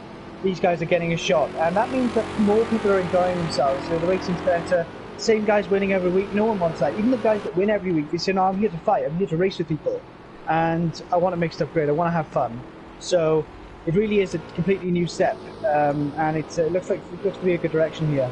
these guys are getting a shot, and that means that more people are enjoying themselves. So the racing's better. Same guys winning every week. No one wants that. Even the guys that win every week, they say, "No, I'm here to fight. I'm here to race with people, and I want to make stuff great. I want to have fun." So it really is a completely new step, and it looks to be a good direction here.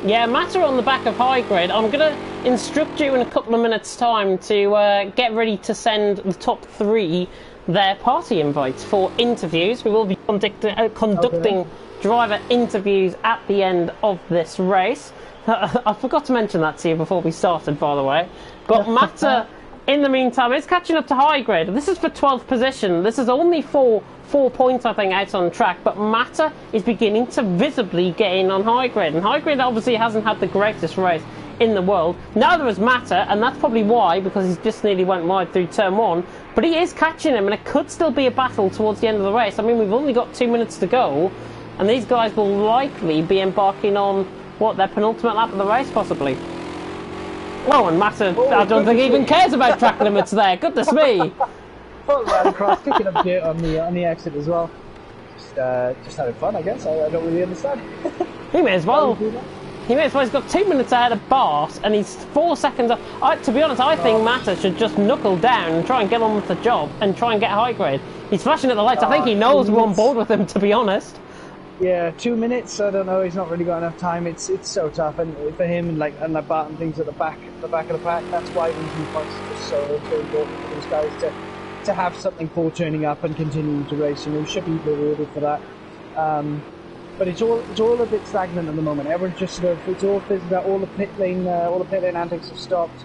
Yeah, Matter on the back of high grade. I'm going to instruct you in a couple of minutes' time to get ready to send the top 3 their party invites for interviews. We will be conducting driver interviews at the end of this race. I forgot to mention that to you before we started, by the way. But Matter, in the meantime, is catching up to high grade. This is for 12th position. This is only for 4 points, I think, out on track, but Matter is beginning to visibly get in on high grade, and high grade obviously hasn't had the greatest race in the world. Neither has Matter, and that's probably why, because he's just nearly went wide through turn 1, but he is catching him, and it could still be a battle towards the end of the race. I mean, we've only got 2 minutes to go, and these guys will likely be embarking on, what, their penultimate lap of the race, possibly. Oh, and Matter, I don't think he even cares about track limits there, goodness me! Full ran across, kicking up dirt on the exit as well. Just having fun, I guess. I don't really understand. He may as well. He may as well. He's got 2 minutes ahead of Bart, and he's 4 seconds off. To be honest, I think Matter should just knuckle down and try and get on with the job and try and get high grade. He's flashing at the lights. I think he knows we're on board with him, to be honest. Yeah, 2 minutes. I don't know. He's not really got enough time. It's so tough, and for him and like Bart and things at the back of the pack. That's why these new points are just so important for these guys to have something for turning up and continuing to race. You know, should be rewarded for that. But it's all a bit stagnant at the moment. Everyone's just sort of, it's all fizzled out. All the pit lane antics have stopped.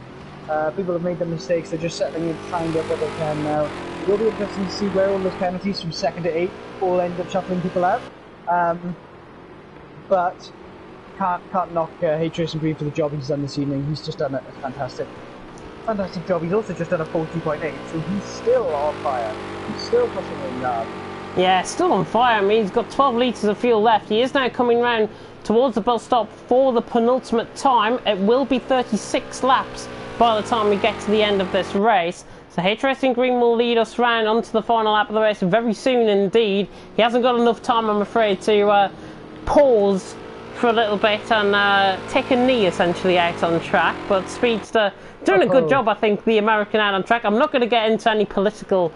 People have made their mistakes. They're just settling in, trying to get what they can now. It will be interesting to see where all those penalties from 2nd to 8th all end up shuffling people out. But can't knock H-Racing Green for the job he's done this evening. He's just done a fantastic job. He's also just done a 40.8, so he's still on fire. He's still pushing in yard. Yeah, still on fire. I mean, he's got 12 litres of fuel left. He is now coming round towards the bus stop for the penultimate time. It will be 36 laps by the time we get to the end of this race. So H-Racing Green will lead us round onto the final lap of the race very soon indeed. He hasn't got enough time, I'm afraid, to pause for a little bit and take a knee essentially out on track, but Speedster doing a good job, I think, the American out on track. I'm not going to get into any political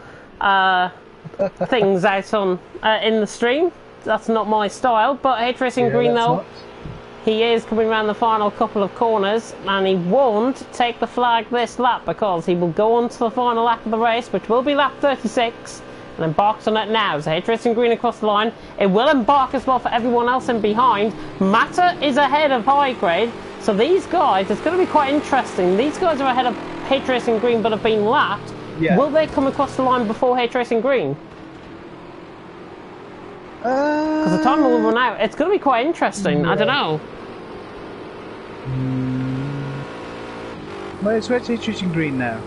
things out on in the stream. That's not my style, but H-Racing Green though, he is coming around the final couple of corners, and he won't take the flag this lap because he will go on to the final lap of the race, which will be lap 36, and embarks on it now. So H-Racing Green across the line. It will embark as well for everyone else in behind. Matter is ahead of high grade, so these guys, it's going to be quite interesting. These guys are ahead of H-Racing Green but have been lapped. Yeah. Will they come across the line before H-Racing Green? Because the time will run out. It's going to be quite interesting. Yeah. I don't know. Well, it's H-Racing Green now.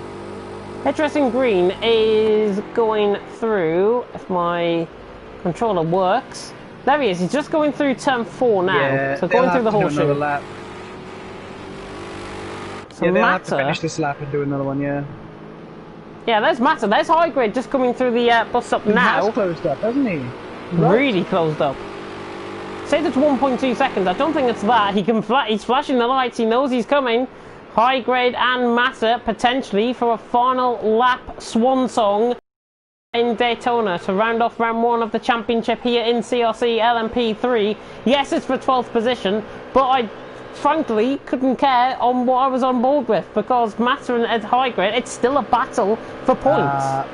H-Racing Green is going through, if my controller works. There he is. He's just going through turn 4 now. Yeah, so going through the horseshoe. Lap. So yeah, they'll Matter, have to finish this lap and do another one, yeah. Yeah, there's Matter. There's high grade just coming through the bus stop now. He has closed up, hasn't he? Right. Really closed up. Say that's 1.2 seconds. I don't think it's that. He's flashing the lights. He knows he's coming. High grade and Matter potentially for a final lap swan song in Daytona to round off round 1 of the championship here in CRC LMP3. Yes, it's for 12th position, but I frankly couldn't care on what I was on board with, because Matter and high grade, it's still a battle for points.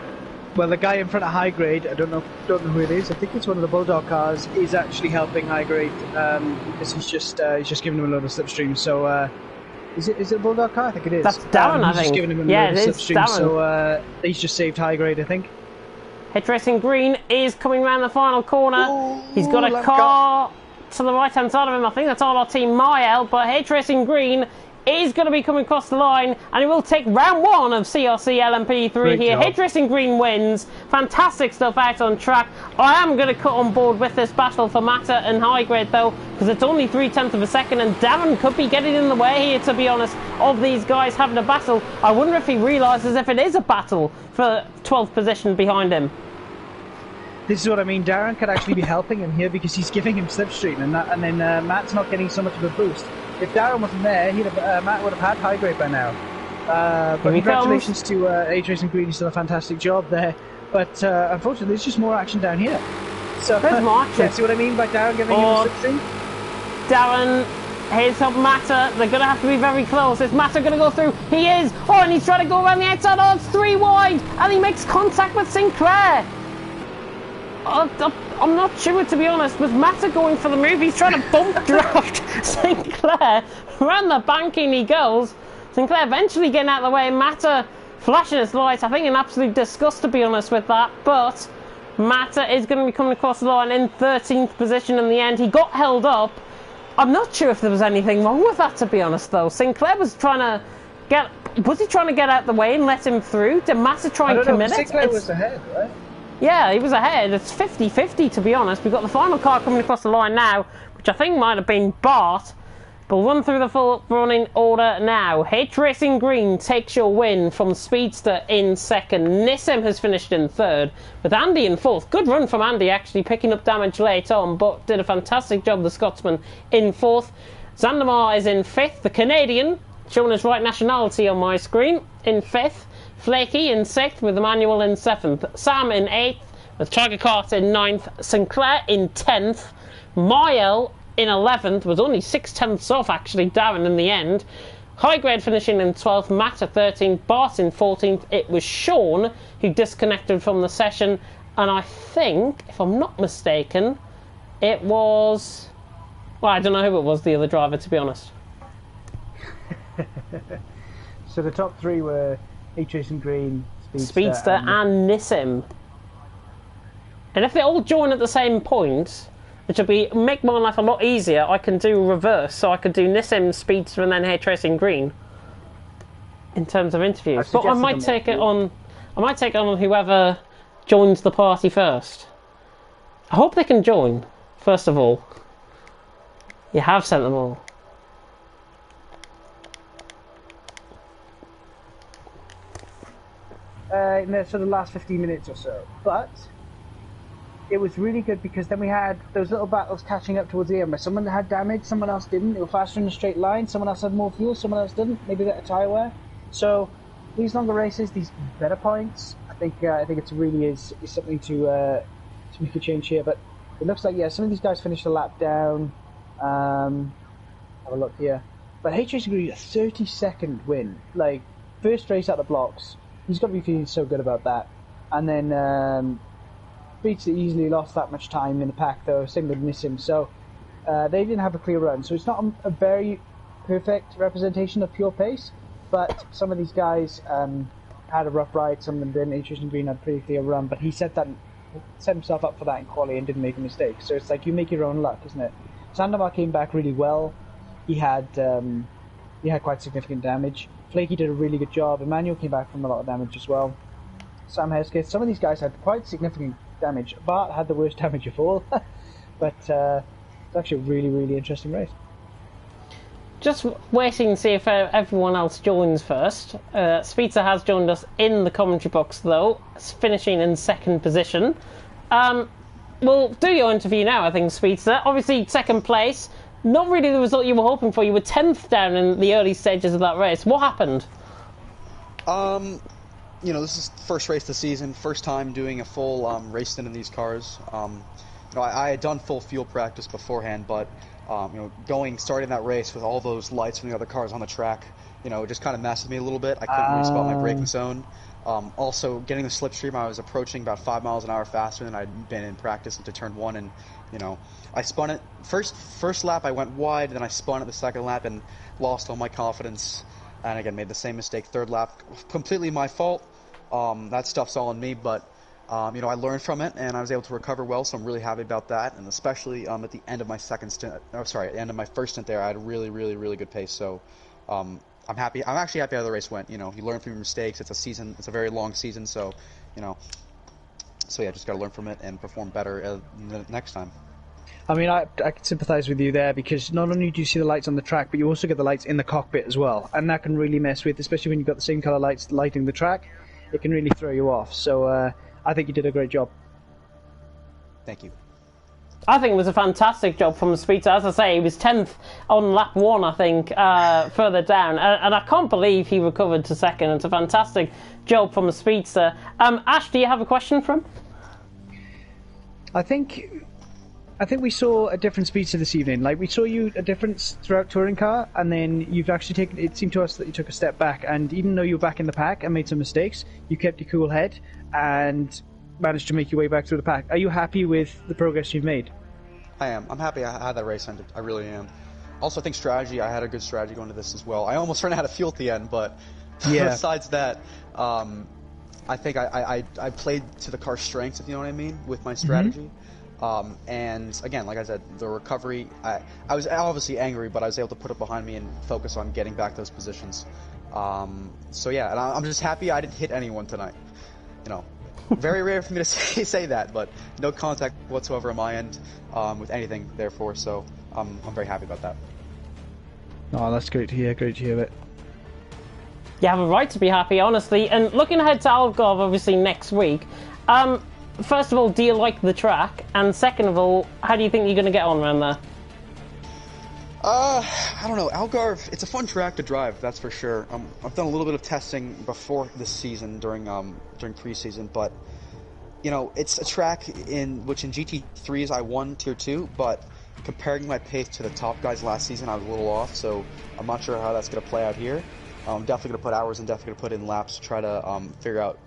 Well, the guy in front of high grade, I don't know who it is. I think it's one of the Bulldog cars. Is actually helping high grade because he's just giving him a load of slipstream. So is it a Bulldog car? I think it is. That's Darren, I think. Just giving him a load of slipstream, so he's just saved high grade, I think. Hitch Racing Green is coming round the final corner. Ooh, He's got a car to the right hand side of him. I think that's all our team Mael, but Hitch Racing Green is going to be coming across the line, and he will take round 1 of CRC LMP3 Great here. job. Hitch Racing Green wins. Fantastic stuff out on track. I am going to cut on board with this battle for Matter and High Grade though, because it's only 0.3 of a second, and Darren could be getting in the way here, to be honest, of these guys having a battle. I wonder if he realises if it is a battle for 12th position behind him. This is what I mean. Darren could actually be helping him here because he's giving him slipstream, and then Matt's not getting so much of a boost. If Darren wasn't there, Matt would have had high grade by now. But congratulations to Hitch Racing Green. He's done a fantastic job there. But unfortunately, there's just more action down here. So there's more action. Yeah, see what I mean by Darren giving him a slipstream? Darren, here's up Matter. They're going to have to be very close. Is Matter going to go through? He is. Oh, and he's trying to go around the outside. Oh, it's 3 wide. And he makes contact with Sinclair. I'm not sure, to be honest. With Matter going for the move, he's trying to bump draft Sinclair. Around the banking he goes. Sinclair eventually getting out of the way. Matter flashing his lights. I think in absolute disgust, to be honest, with that. But Matter is going to be coming across the line in 13th position in the end. He got held up. I'm not sure if there was anything wrong with that, to be honest, though. Sinclair was trying to get... Was he trying to get out the way and let him through? Did Matter try and commit it? Sinclair was ahead, right? Yeah, he was ahead. It's 50-50, to be honest. We've got the final car coming across the line now, which I think might have been Bart. But we'll run through the full running order now. Hitch Racing Green takes your win from Speedster in second. Nissim has finished in third, with Andy in fourth. Good run from Andy, actually, picking up damage late on, but did a fantastic job, the Scotsman, in fourth. Zandamar is in fifth. The Canadian, showing his right nationality on my screen, in fifth. Flaky in sixth, with Emmanuel in seventh. Sam in eighth, with Tiger Cart in ninth. Sinclair in 10th. Mael in 11th, was only 6/10 off, actually, Darren in the end. High Grade finishing in 12th. Matt at 13th. Bart in 14th. It was Sean who disconnected from the session. And I think, if I'm not mistaken, it was... Well, I don't know who it was, the other driver, to be honest. So the top 3 were... Hitch Racing Green, Speedster and Nissim. And if they all join at the same point, which will make my life a lot easier, I can do reverse. So I could do Nissim, Speedster, and then Hitch Racing Green in terms of interviews. But I might take it on. I might take it on whoever joins the party first. I hope they can join. First of all, you have sent them all. In the sort of last 15 minutes or so, but it was really good because then we had those little battles catching up towards the end where someone had damage, someone else didn't. They were faster in a straight line, someone else had more fuel, someone else didn't, maybe better tyre wear. So these longer races, these better points, I think it really is something to make a change here. But it looks like, yeah, some of these guys finished a lap down. Have a look here, but Hitch Racing Green, a 30-second win, like first race out the blocks. He's got to be feeling so good about that. And then Beats easily lost that much time in the pack, though. Same with Nissim. So they didn't have a clear run. So it's not a very perfect representation of pure pace. But some of these guys had a rough ride. Some of them didn't. Hitch Racing Green had a pretty clear run. But he set himself up for that in quali and didn't make a mistake. So it's like you make your own luck, isn't it? Zandamar came back really well. He had quite significant damage. Flaky did a really good job. Emmanuel came back from a lot of damage as well. Sam Hesketh. Some of these guys had quite significant damage. Bart had the worst damage of all. But it's actually a really, really interesting race. Just waiting to see if everyone else joins first. Speedster has joined us in the commentary box, though, finishing in second position. We'll do your interview now, I think, Speedster. Obviously, second place. Not really the result you were hoping for. You were 10th down in the early stages of that race. What happened? This is the first race of the season, first time doing a full race stint in these cars. I had done full field practice beforehand, but starting that race with all those lights from the other cars on the track, it just kind of messed with me a little bit. I couldn't really spot my braking zone. Also, getting the slipstream, I was approaching about 5 miles an hour faster than I'd been in practice into turn one, and I spun it. First lap I went wide, then I spun it the second lap and lost all my confidence, and again made the same mistake third lap. Completely my fault. That stuff's all on me, but I learned from it, and I was able to recover well, so I'm really happy about that. And especially at the end of my at the end of my first stint there, I had a really, really, really good pace. So I'm happy. I'm actually happy how the race went. You learn from your mistakes. It's a very long season, so so yeah, just got to learn from it and perform better the next time. I mean, I can sympathise with you there, because not only do you see the lights on the track, but you also get the lights in the cockpit as well, and that can really mess with, especially when you've got the same colour lights lighting the track. It can really throw you off. So I think you did a great job. Thank you. I think it was a fantastic job from the speedster. As I say, he was 10th on lap 1, I think, further down. And I can't believe he recovered to second. It's a fantastic job from the speedster. Ash, do you have a question for him? I think we saw a different speedster this evening. Like, we saw you a difference throughout touring car, and then you've actually taken. It seemed to us that you took a step back, and even though you were back in the pack and made some mistakes, you kept your cool head and managed to make your way back through the pack. Are you happy with the progress you've made? I am. I'm happy I had that race ended. I really am. Also, I think strategy. I had a good strategy going to this as well. I almost ran out of fuel at the end, but besides that, I think I played to the car's strengths, if you know what I mean, with my strategy. And again, like I said, the recovery, I was obviously angry, but I was able to put it behind me and focus on getting back those positions. So yeah, and I'm just happy I didn't hit anyone tonight. Very rare for me to say that, but no contact whatsoever on my end with anything, therefore, so I'm very happy about that. Oh, that's great to hear. Great to hear it. You have a right to be happy, honestly. And looking ahead to Algarve, obviously, next week, first of all, do you like the track? And second of all, how do you think you're going to get on around there? I don't know. Algarve, it's a fun track to drive, that's for sure. I've done a little bit of testing before this season during preseason, but it's a track in GT3s I won Tier 2, but comparing my pace to the top guys last season, I was a little off, so I'm not sure how that's going to play out here. I'm definitely going to put hours and definitely going to put in laps to try to figure out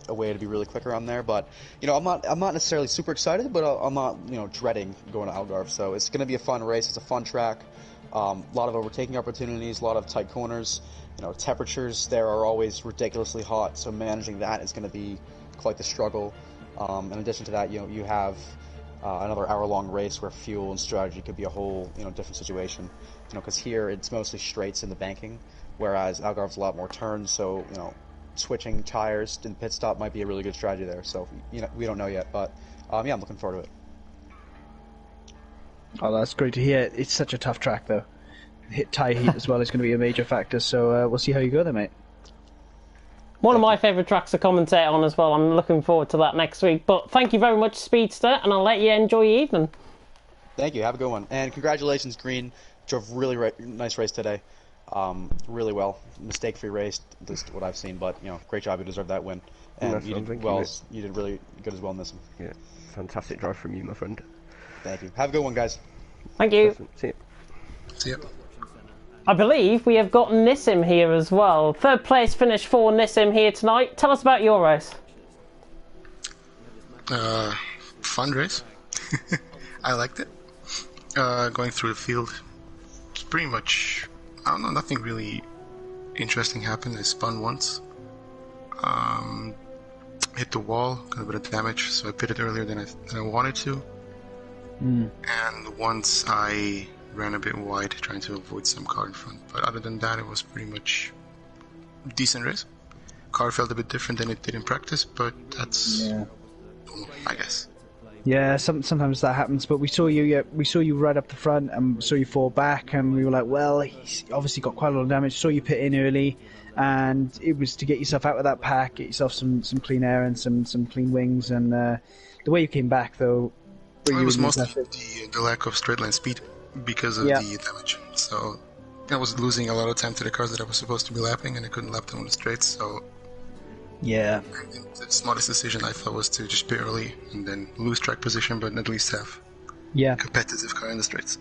a way to be really quick around there, but I'm not necessarily super excited, but I'm not dreading going to Algarve. So it's going to be a fun race. It's a fun track, a lot of overtaking opportunities, a lot of tight corners. Temperatures there are always ridiculously hot, so managing that is going to be quite the struggle. In addition to that, you have another hour-long race where fuel and strategy could be a whole different situation. Because here it's mostly straights in the banking, whereas Algarve's a lot more turns, so switching tires in pit stop might be a really good strategy there. So we don't know yet, but yeah, I'm looking forward to it. Oh, that's great to hear. It's such a tough track, though. Tire heat as well is going to be a major factor, so we'll see how you go there, mate. One of my favourite tracks to commentate on as well. I'm looking forward to that next week. But thank you very much, Speedster, and I'll let you enjoy your evening. Thank you. Have a good one. And congratulations, Green. Drove really nice race today. Really well. Mistake-free race, just what I've seen, but great job. You deserve that win. And you did well. You did really good as well in this one. Yeah, fantastic drive from you, my friend. Thank you. Have a good one, guys. Thank you. See you. See you. I believe we have got Nissim here as well. Third place finish for Nissim here tonight. Tell us about your race. Fun race. I liked it. Going through the field, it's pretty much, I don't know, nothing really interesting happened. I spun once, hit the wall, got a bit of damage, so I pitted earlier than I wanted to. And once I ran a bit wide, trying to avoid some car in front. But other than that, it was pretty much a decent race. Car felt a bit different than it did in practice, but that's, I guess. Yeah, sometimes that happens. But we saw you. We saw you right up the front, and saw you fall back, and we were like, well, he's obviously got quite a lot of damage. Saw you pit in early, and it was to get yourself out of that pack, get yourself some clean air and some clean wings. And the way you came back, though, it was mostly the lack of straight line speed because of the damage. So I was losing a lot of time to the cars that I was supposed to be lapping, and I couldn't lap them on the straights. So yeah, I think the smartest decision I thought was to just pit early and then lose track position, but at least have competitive car in the straights.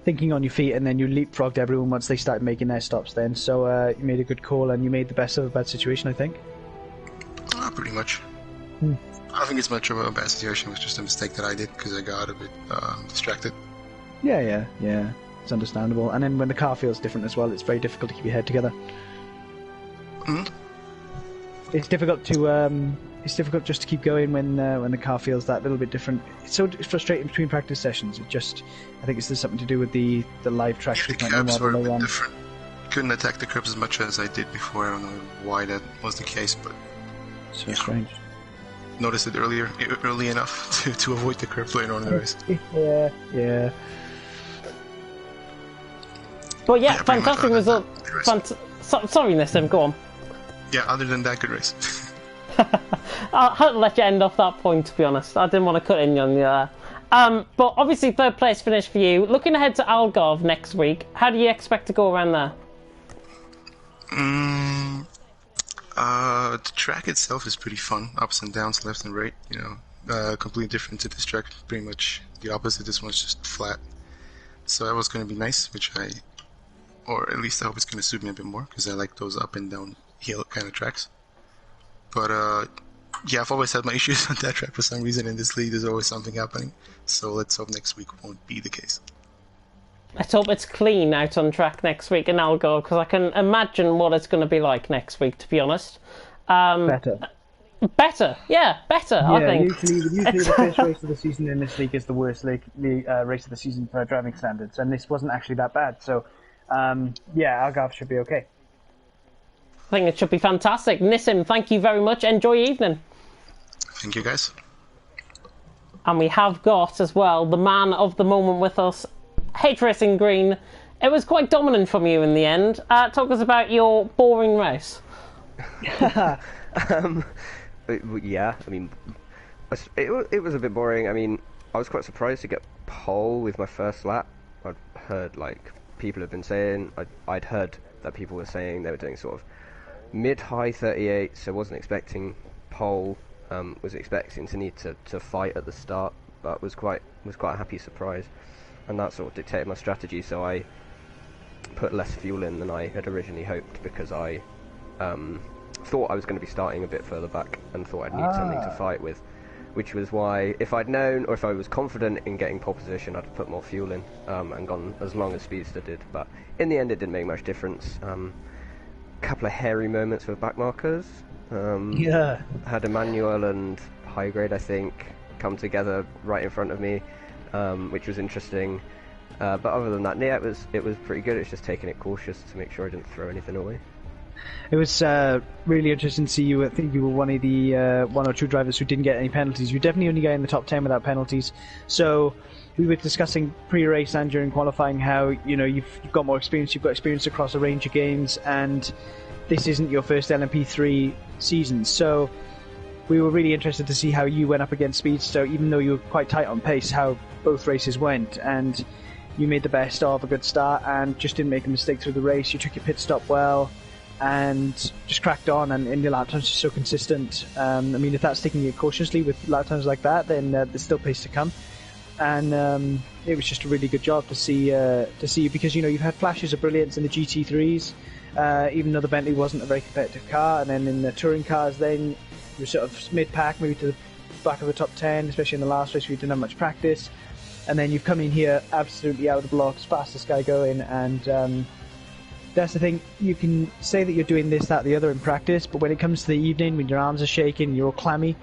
Thinking on your feet, and then you leapfrogged everyone once they started making their stops. Then, so you made a good call, and you made the best of a bad situation, I think. Pretty much. I don't think it's much of a bad situation. It was just a mistake that I did because I got a bit distracted. Yeah. It's understandable. And then when the car feels different as well, it's very difficult to keep your head together. It's difficult to it's difficult just to keep going when the car feels that little bit different. It's so frustrating between practice sessions. I think it's something to do with the live track The treatment curbs were a model bit different. Couldn't attack the curbs as much as I did before. I don't know why that was the case, but So strange. noticed it early enough to avoid the curbs later on in the race. Yeah. But yeah, pretty much fantastic other result. than that, good race. Sorry, Nissim, go on. Yeah, other than that, good race. I had to let you end off that point, to be honest. I didn't want to cut in on you there. But obviously, third place finish for you. Looking ahead to Algarve next week, how do you expect to go around there? The track itself is pretty fun. Ups and downs, left and right. Completely different to this track. Pretty much the opposite. This one's just flat. So that was going to be nice, or at least I hope it's going to suit me a bit more, because I like those up and down hill kind of tracks. But yeah, I've always had my issues on that track for some reason. In this league, there's always something happening. So let's hope next week won't be the case. Let's hope it's clean out on track next week in Algarve, because I can imagine what it's going to be like next week, to be honest. Better. Better, I think. Usually the first race of the season in this league is the worst race of the season for driving standards, and this wasn't actually that bad. So, yeah, Algarve should be okay. I think it should be fantastic. Nissim, thank you very much. Enjoy your evening. Thank you, guys. And we have got, as well, the man of the moment with us, H Racing Green. It was quite dominant from you in the end. Talk us about your boring race. Yeah, I mean, it was a bit boring. I mean, I was quite surprised to get pole with my first lap. I'd heard, people have been saying, I'd heard that people were saying they were doing sort of mid-high 38, so wasn't expecting pole. Was expecting to need to fight at the start, but was quite a happy surprise, and that sort of dictated my strategy. So I put less fuel in than I had originally hoped, because I thought I was going to be starting a bit further back and thought I'd need something to fight with, which was why, if I'd known, or if I was confident in getting pole position, I'd have put more fuel in and gone as long as Speedster did. But in the end, it didn't make much difference. Couple of hairy moments with back markers. Yeah. Had Emmanuel and High Grade, I think, come together right in front of me, which was interesting. But other than that, yeah, it was pretty good. It's just taking it cautious to make sure I didn't throw anything away. It was really interesting to see you. I think you were one of the one or two drivers who didn't get any penalties. You definitely only got in the top 10 without penalties. So we were discussing pre-race and during qualifying how you've got more experience. You've got experience across a range of games, and this isn't your first LMP3 season. So we were really interested to see how you went up against Speedster, even though you were quite tight on pace, how both races went. And you made the best of a good start and just didn't make a mistake through the race. You took your pit stop well and just cracked on, and in your lap times are so consistent. I mean, if that's taking it cautiously with lap times like that, then there's still pace to come. And it was just a really good job to see you, because you've had flashes of brilliance in the GT3s, even though the Bentley wasn't a very competitive car, and then in the touring cars, then you were sort of mid-pack, maybe to the back of the top 10, especially in the last race where you didn't have much practice, and then you've come in here absolutely out of the blocks, fastest guy going, and that's the thing. You can say that you're doing this, that, the other in practice, but when it comes to the evening, when your arms are shaking, you're all clammy,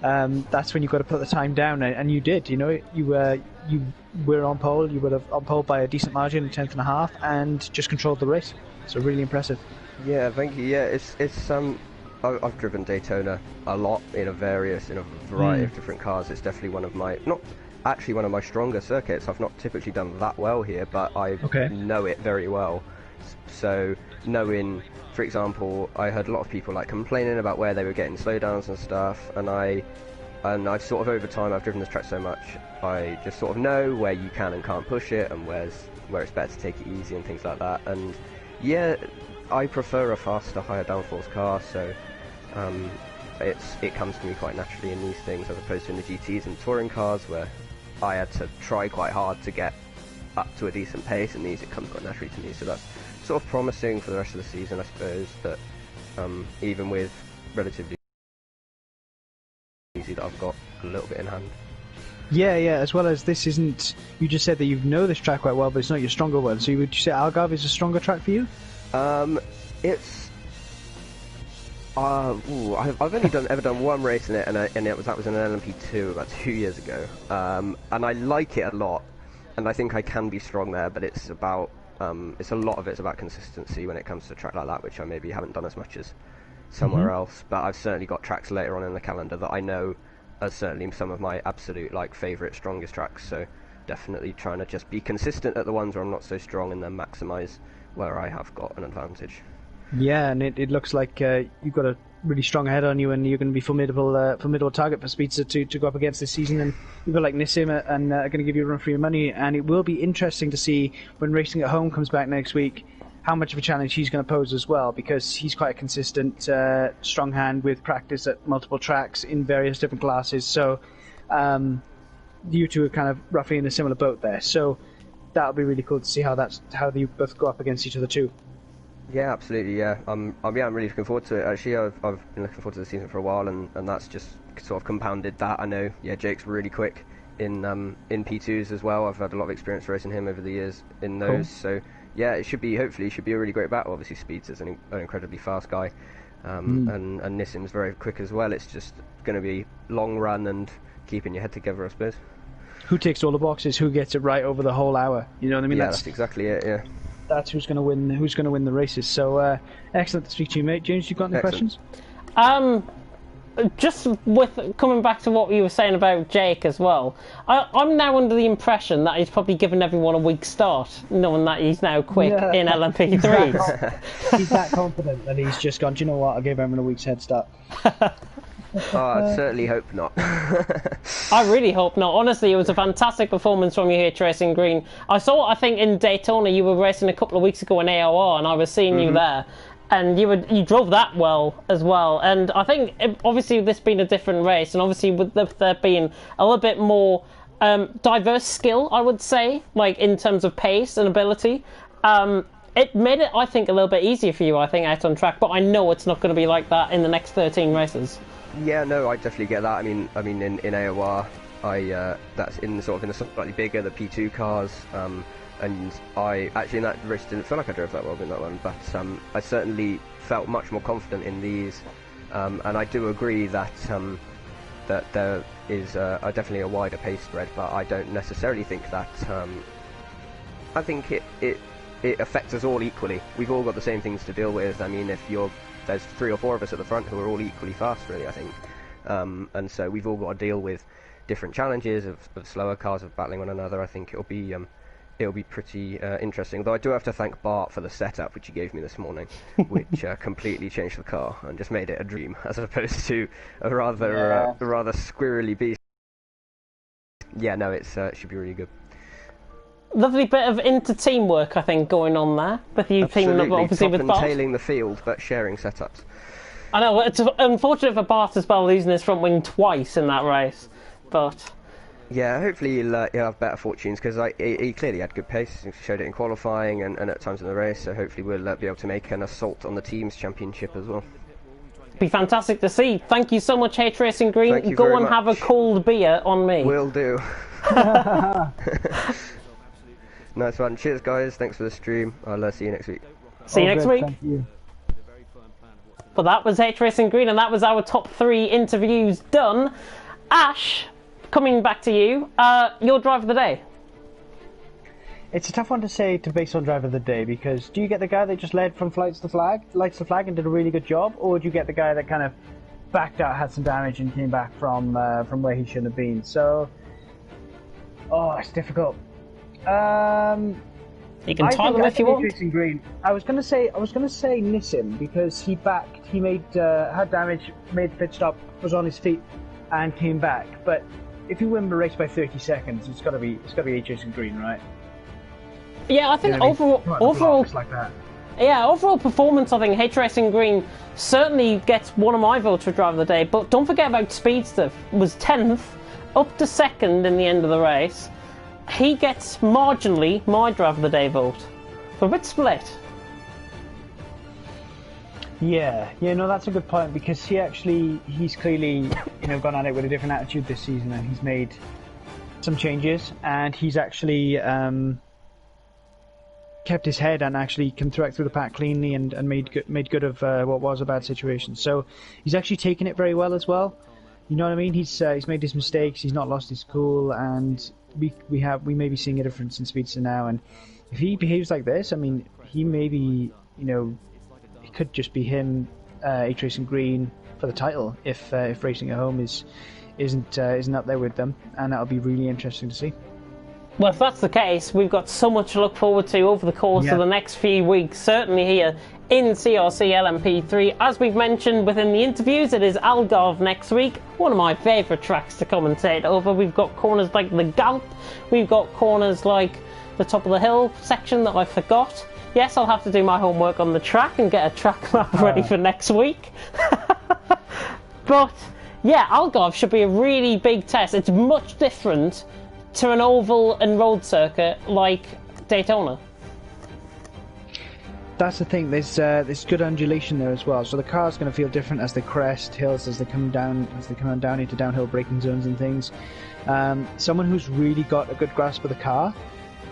that's when you've got to put the time down, and you did. You were on pole. You were on pole by a decent margin, a tenth and a half, and just controlled the race. So really impressive. Yeah, thank you. Yeah, it's I've driven Daytona a lot in a variety of different cars. It's definitely one of my stronger circuits. I've not typically done that well here, but I know it very well. So knowing, for example, I heard a lot of people complaining about where they were getting slowdowns and stuff, and I've sort of over time, I've driven this track so much, I just sort of know where you can and can't push it, and where it's better to take it easy and things like that. And yeah, I prefer a faster, higher downforce car, so it comes to me quite naturally in these things, as opposed to in the GTs and touring cars, where I had to try quite hard to get up to a decent pace. In these, it comes quite naturally to me, so that's sort of promising for the rest of the season, I suppose, that even with relatively easy, that I've got a little bit in hand. Yeah, as well as this isn't, you just said that you know this track quite well, but it's not your stronger one, so would you say Algarve is a stronger track for you? I've only ever done one race in it, and that was in an LMP2 about 2 years ago. And I like it a lot, and I think I can be strong there. But it's about it's a lot of it's about consistency when it comes to a track like that, which I maybe haven't done as much as somewhere else. But I've certainly got tracks later on in the calendar that I know are certainly some of my absolute favourite, strongest tracks. So definitely trying to just be consistent at the ones where I'm not so strong, and then maximise where I have got an advantage. Yeah, and it looks like you've got a really strong head on you, and you're going to be formidable target for Speedster to go up against this season. And you've got Nissim and are going to give you a run for your money. And it will be interesting to see when Racing at Home comes back next week how much of a challenge he's going to pose as well, because he's quite a consistent, strong hand with practice at multiple tracks in various different classes. So you two are kind of roughly in a similar boat there. So that'll be really cool to see how you both go up against each other too. Yeah, absolutely. Yeah, I'm really looking forward to it. Actually, I've been looking forward to the season for a while, and that's just sort of compounded that. I know, yeah, Jake's really quick in P2s as well. I've had a lot of experience racing him over the years in those. Cool. So yeah, hopefully it should be a really great battle. Obviously, Speedster's an incredibly fast guy, and Nissim's very quick as well. It's just going to be long run and keeping your head together, I suppose. Who ticks all the boxes? Who gets it right over the whole hour? You know what I mean? Yeah, that's exactly it. Yeah. That's who's going to win. Who's going to win the races? So excellent to speak to you, mate. James, you got any questions? Just with coming back to what you were saying about Jake as well, I'm now under the impression that he's probably given everyone a weak start, knowing that he's now quick in LMP3s. He's that confident that he's just gone, do you know what, I'll give everyone a week's head start. I certainly hope not. I really hope not. Honestly, it was a fantastic performance from you here, Tracing Green. I think in Daytona you were racing a couple of weeks ago in AOR, and I was seeing you there. And you drove that well as well. And I think, obviously, this being a different race, and obviously with there being a little bit more diverse skill, I would say, in terms of pace and ability, it made it, I think, a little bit easier for you, I think, out on track. But I know it's not going to be like that in the next 13 races. Yeah, no, I definitely get that. I mean, in AOR, that's in the slightly bigger, the P2 cars. And I actually in that race didn't feel like I drove that well in that one, but I certainly felt much more confident in these, and I do agree that that there is definitely a wider pace spread, but I don't necessarily think that. I think it affects us all equally. We've all got the same things to deal with. I mean, there's 3 or 4 of us at the front who are all equally fast, really, I think, and so we've all got to deal with different challenges of slower cars, of battling one another. I think it'll be pretty interesting. Though I do have to thank Bart for the setup which he gave me this morning, which completely changed the car and just made it a dream, as opposed to a rather squirrely beast. Yeah, no, it should be really good. Lovely bit of inter-teamwork, I think, going on there with you teaming up, obviously, with Bart. Tailing the field, but sharing setups. I know, it's unfortunate for Bart as well, losing his front wing twice in that race, but... Yeah, hopefully he'll have better fortunes, because he clearly had good pace. He showed it in qualifying and at times in the race, so hopefully we'll be able to make an assault on the team's championship as well. Be fantastic to see. Thank you so much, Tracing Green. Go and have a cold beer on me. Will do. Nice one. Cheers, guys. Thanks for the stream. I'll see you next week. See you next week. Thank you. But that was Tracing Green, and that was our top 3 interviews done. Ash, coming back to you, your drive of the day. It's a tough one to say to base on drive of the day, because do you get the guy that just led from lights to flag and did a really good job, or do you get the guy that kind of backed out, had some damage, and came back from where he shouldn't have been? So, it's difficult. You can time them if you want. Green. I was gonna say Nissim, because he had damage, made the pit stop, was on his feet, and came back. But if you win the race by 30 seconds, it's got to be Tracing Green, right? Yeah, I think overall like that. Yeah, overall performance, I think Tracing Green certainly gets one of my votes for driver of the day. But don't forget about Speedster. Was 10th, up to 2nd in the end of the race. He gets marginally my driver of the day vote. So a bit split. Yeah, no, that's a good point, because he's clearly gone at it with a different attitude this season, and he's made some changes, and he's actually kept his head and actually come through the pack cleanly and made good of what was a bad situation. So he's actually taken it very well as well. You know what I mean? He's made his mistakes. He's not lost his cool, and we may be seeing a difference in Speedster now. And if he behaves like this, I mean, he maybe, you know, it could just be him, H-Racing Green for the title if Racing at Home isn't up there with them, and that'll be really interesting to see. Well, if that's the case, we've got so much to look forward to over the course of the next few weeks, certainly here in CRC LMP3. As we've mentioned within the interviews, it is Algarve next week, one of my favourite tracks to commentate over. We've got corners like the Galp, we've got corners like the top of the hill section that I forgot. Yes, I'll have to do my homework on the track and get a track map ready for next week. But yeah, Algarve should be a really big test. It's much different to an oval and road circuit like Daytona. That's the thing. There's good undulation there as well. So the car's going to feel different as they crest hills, as they come down into downhill braking zones and things. Someone who's really got a good grasp of the car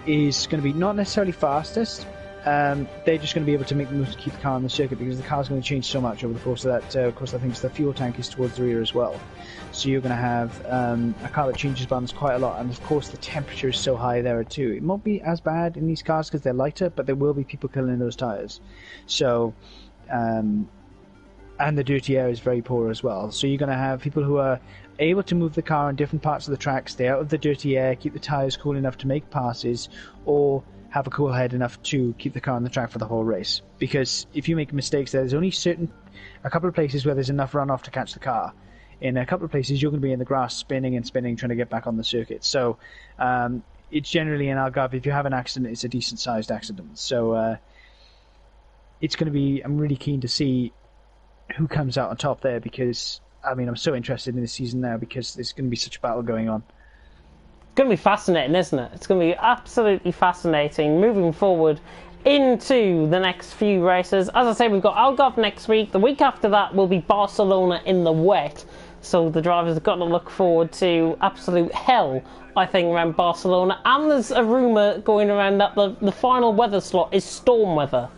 is going to be not necessarily fastest. They're just going to be able to make the move to keep the car on the circuit, because the car's going to change so much over the course of that. Of course, I think the fuel tank is towards the rear as well. So you're going to have a car that changes bands quite a lot, and of course the temperature is so high there too. It won't be as bad in these cars because they're lighter, but there will be people killing those tyres. So, and the dirty air is very poor as well. So you're going to have people who are able to move the car in different parts of the track, stay out of the dirty air, keep the tyres cool enough to make passes, or have a cool head enough to keep the car on the track for the whole race. Because if you make mistakes, there's only a couple of places where there's enough runoff to catch the car. In a couple of places, you're going to be in the grass spinning and spinning, trying to get back on the circuit. So it's generally in Algarve, if you have an accident, it's a decent-sized accident. So it's going to be, I'm really keen to see who comes out on top there, because, I mean, I'm so interested in this season now because there's going to be such a battle going on. It's going to be fascinating, isn't it? It's going to be absolutely fascinating moving forward into the next few races. As I say, we've got Algarve next week. The week after that will be Barcelona in the wet. So the drivers have got to look forward to absolute hell, I think, around Barcelona. And there's a rumour going around that the final weather slot is storm weather.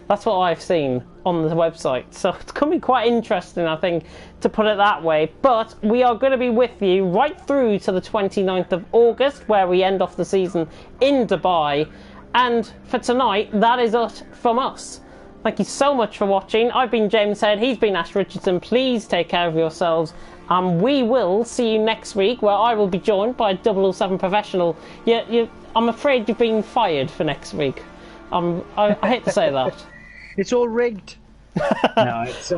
That's what I've seen on the website. So it's going to be quite interesting, I think, to put it that way. But we are going to be with you right through to the 29th of August, where we end off the season in Dubai. And for tonight, that is it from us. Thank you so much for watching. I've been James Head, he's been Ash Richardson. Please take care of yourselves. And we will see you next week, where I will be joined by a 007 professional. I'm afraid you've been fired for next week. I hate to say that. It's all rigged. No, it's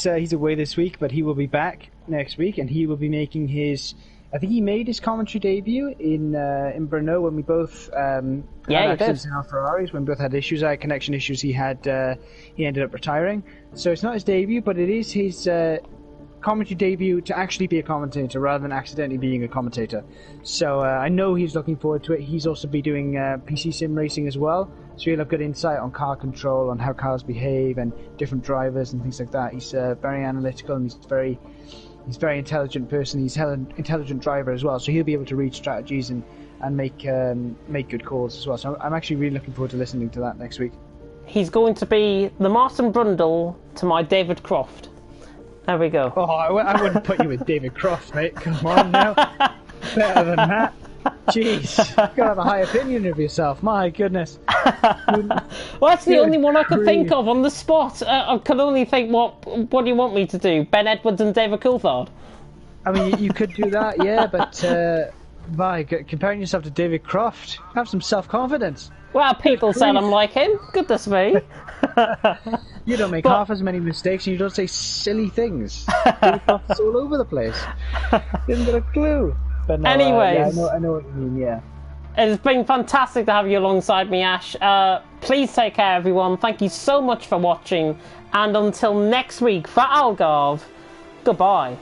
he's away this week, but he will be back next week, and he will be making his. I think he made his commentary debut in Brno when we both had accidents in our Ferraris, when we both had issues, connection issues. He ended up retiring, so it's not his debut, but it is his commentary debut to actually be a commentator rather than accidentally being a commentator. So I know he's looking forward to it. He's also be doing PC sim racing as well, so he'll have good insight on car control, on how cars behave and different drivers and things like that. He's very analytical, and he's a very intelligent person. He's an intelligent driver as well, so he'll be able to read strategies and make good calls as well. So I'm actually really looking forward to listening to that next week. He's going to be the Martin Brundle to my David Croft. There we go. Oh, I wouldn't put you with David Croft, mate. Come on now. Better than that. Jeez, you've got to have a high opinion of yourself. My goodness. Well, that's the only one I could think of on the spot. I could only think, what do you want me to do? Ben Edwards and David Coulthard? I mean, you could do that, yeah, but comparing yourself to David Croft, have some self-confidence. Well, people said I'm like him. Goodness me. You don't make half as many mistakes, and you don't say silly things. David Croft's all over the place. Didn't get a clue. But no, anyways, I know what you mean, yeah. It's been fantastic to have you alongside me, Ash. Please take care, everyone. Thank you so much for watching. And until next week, for Algarve, goodbye.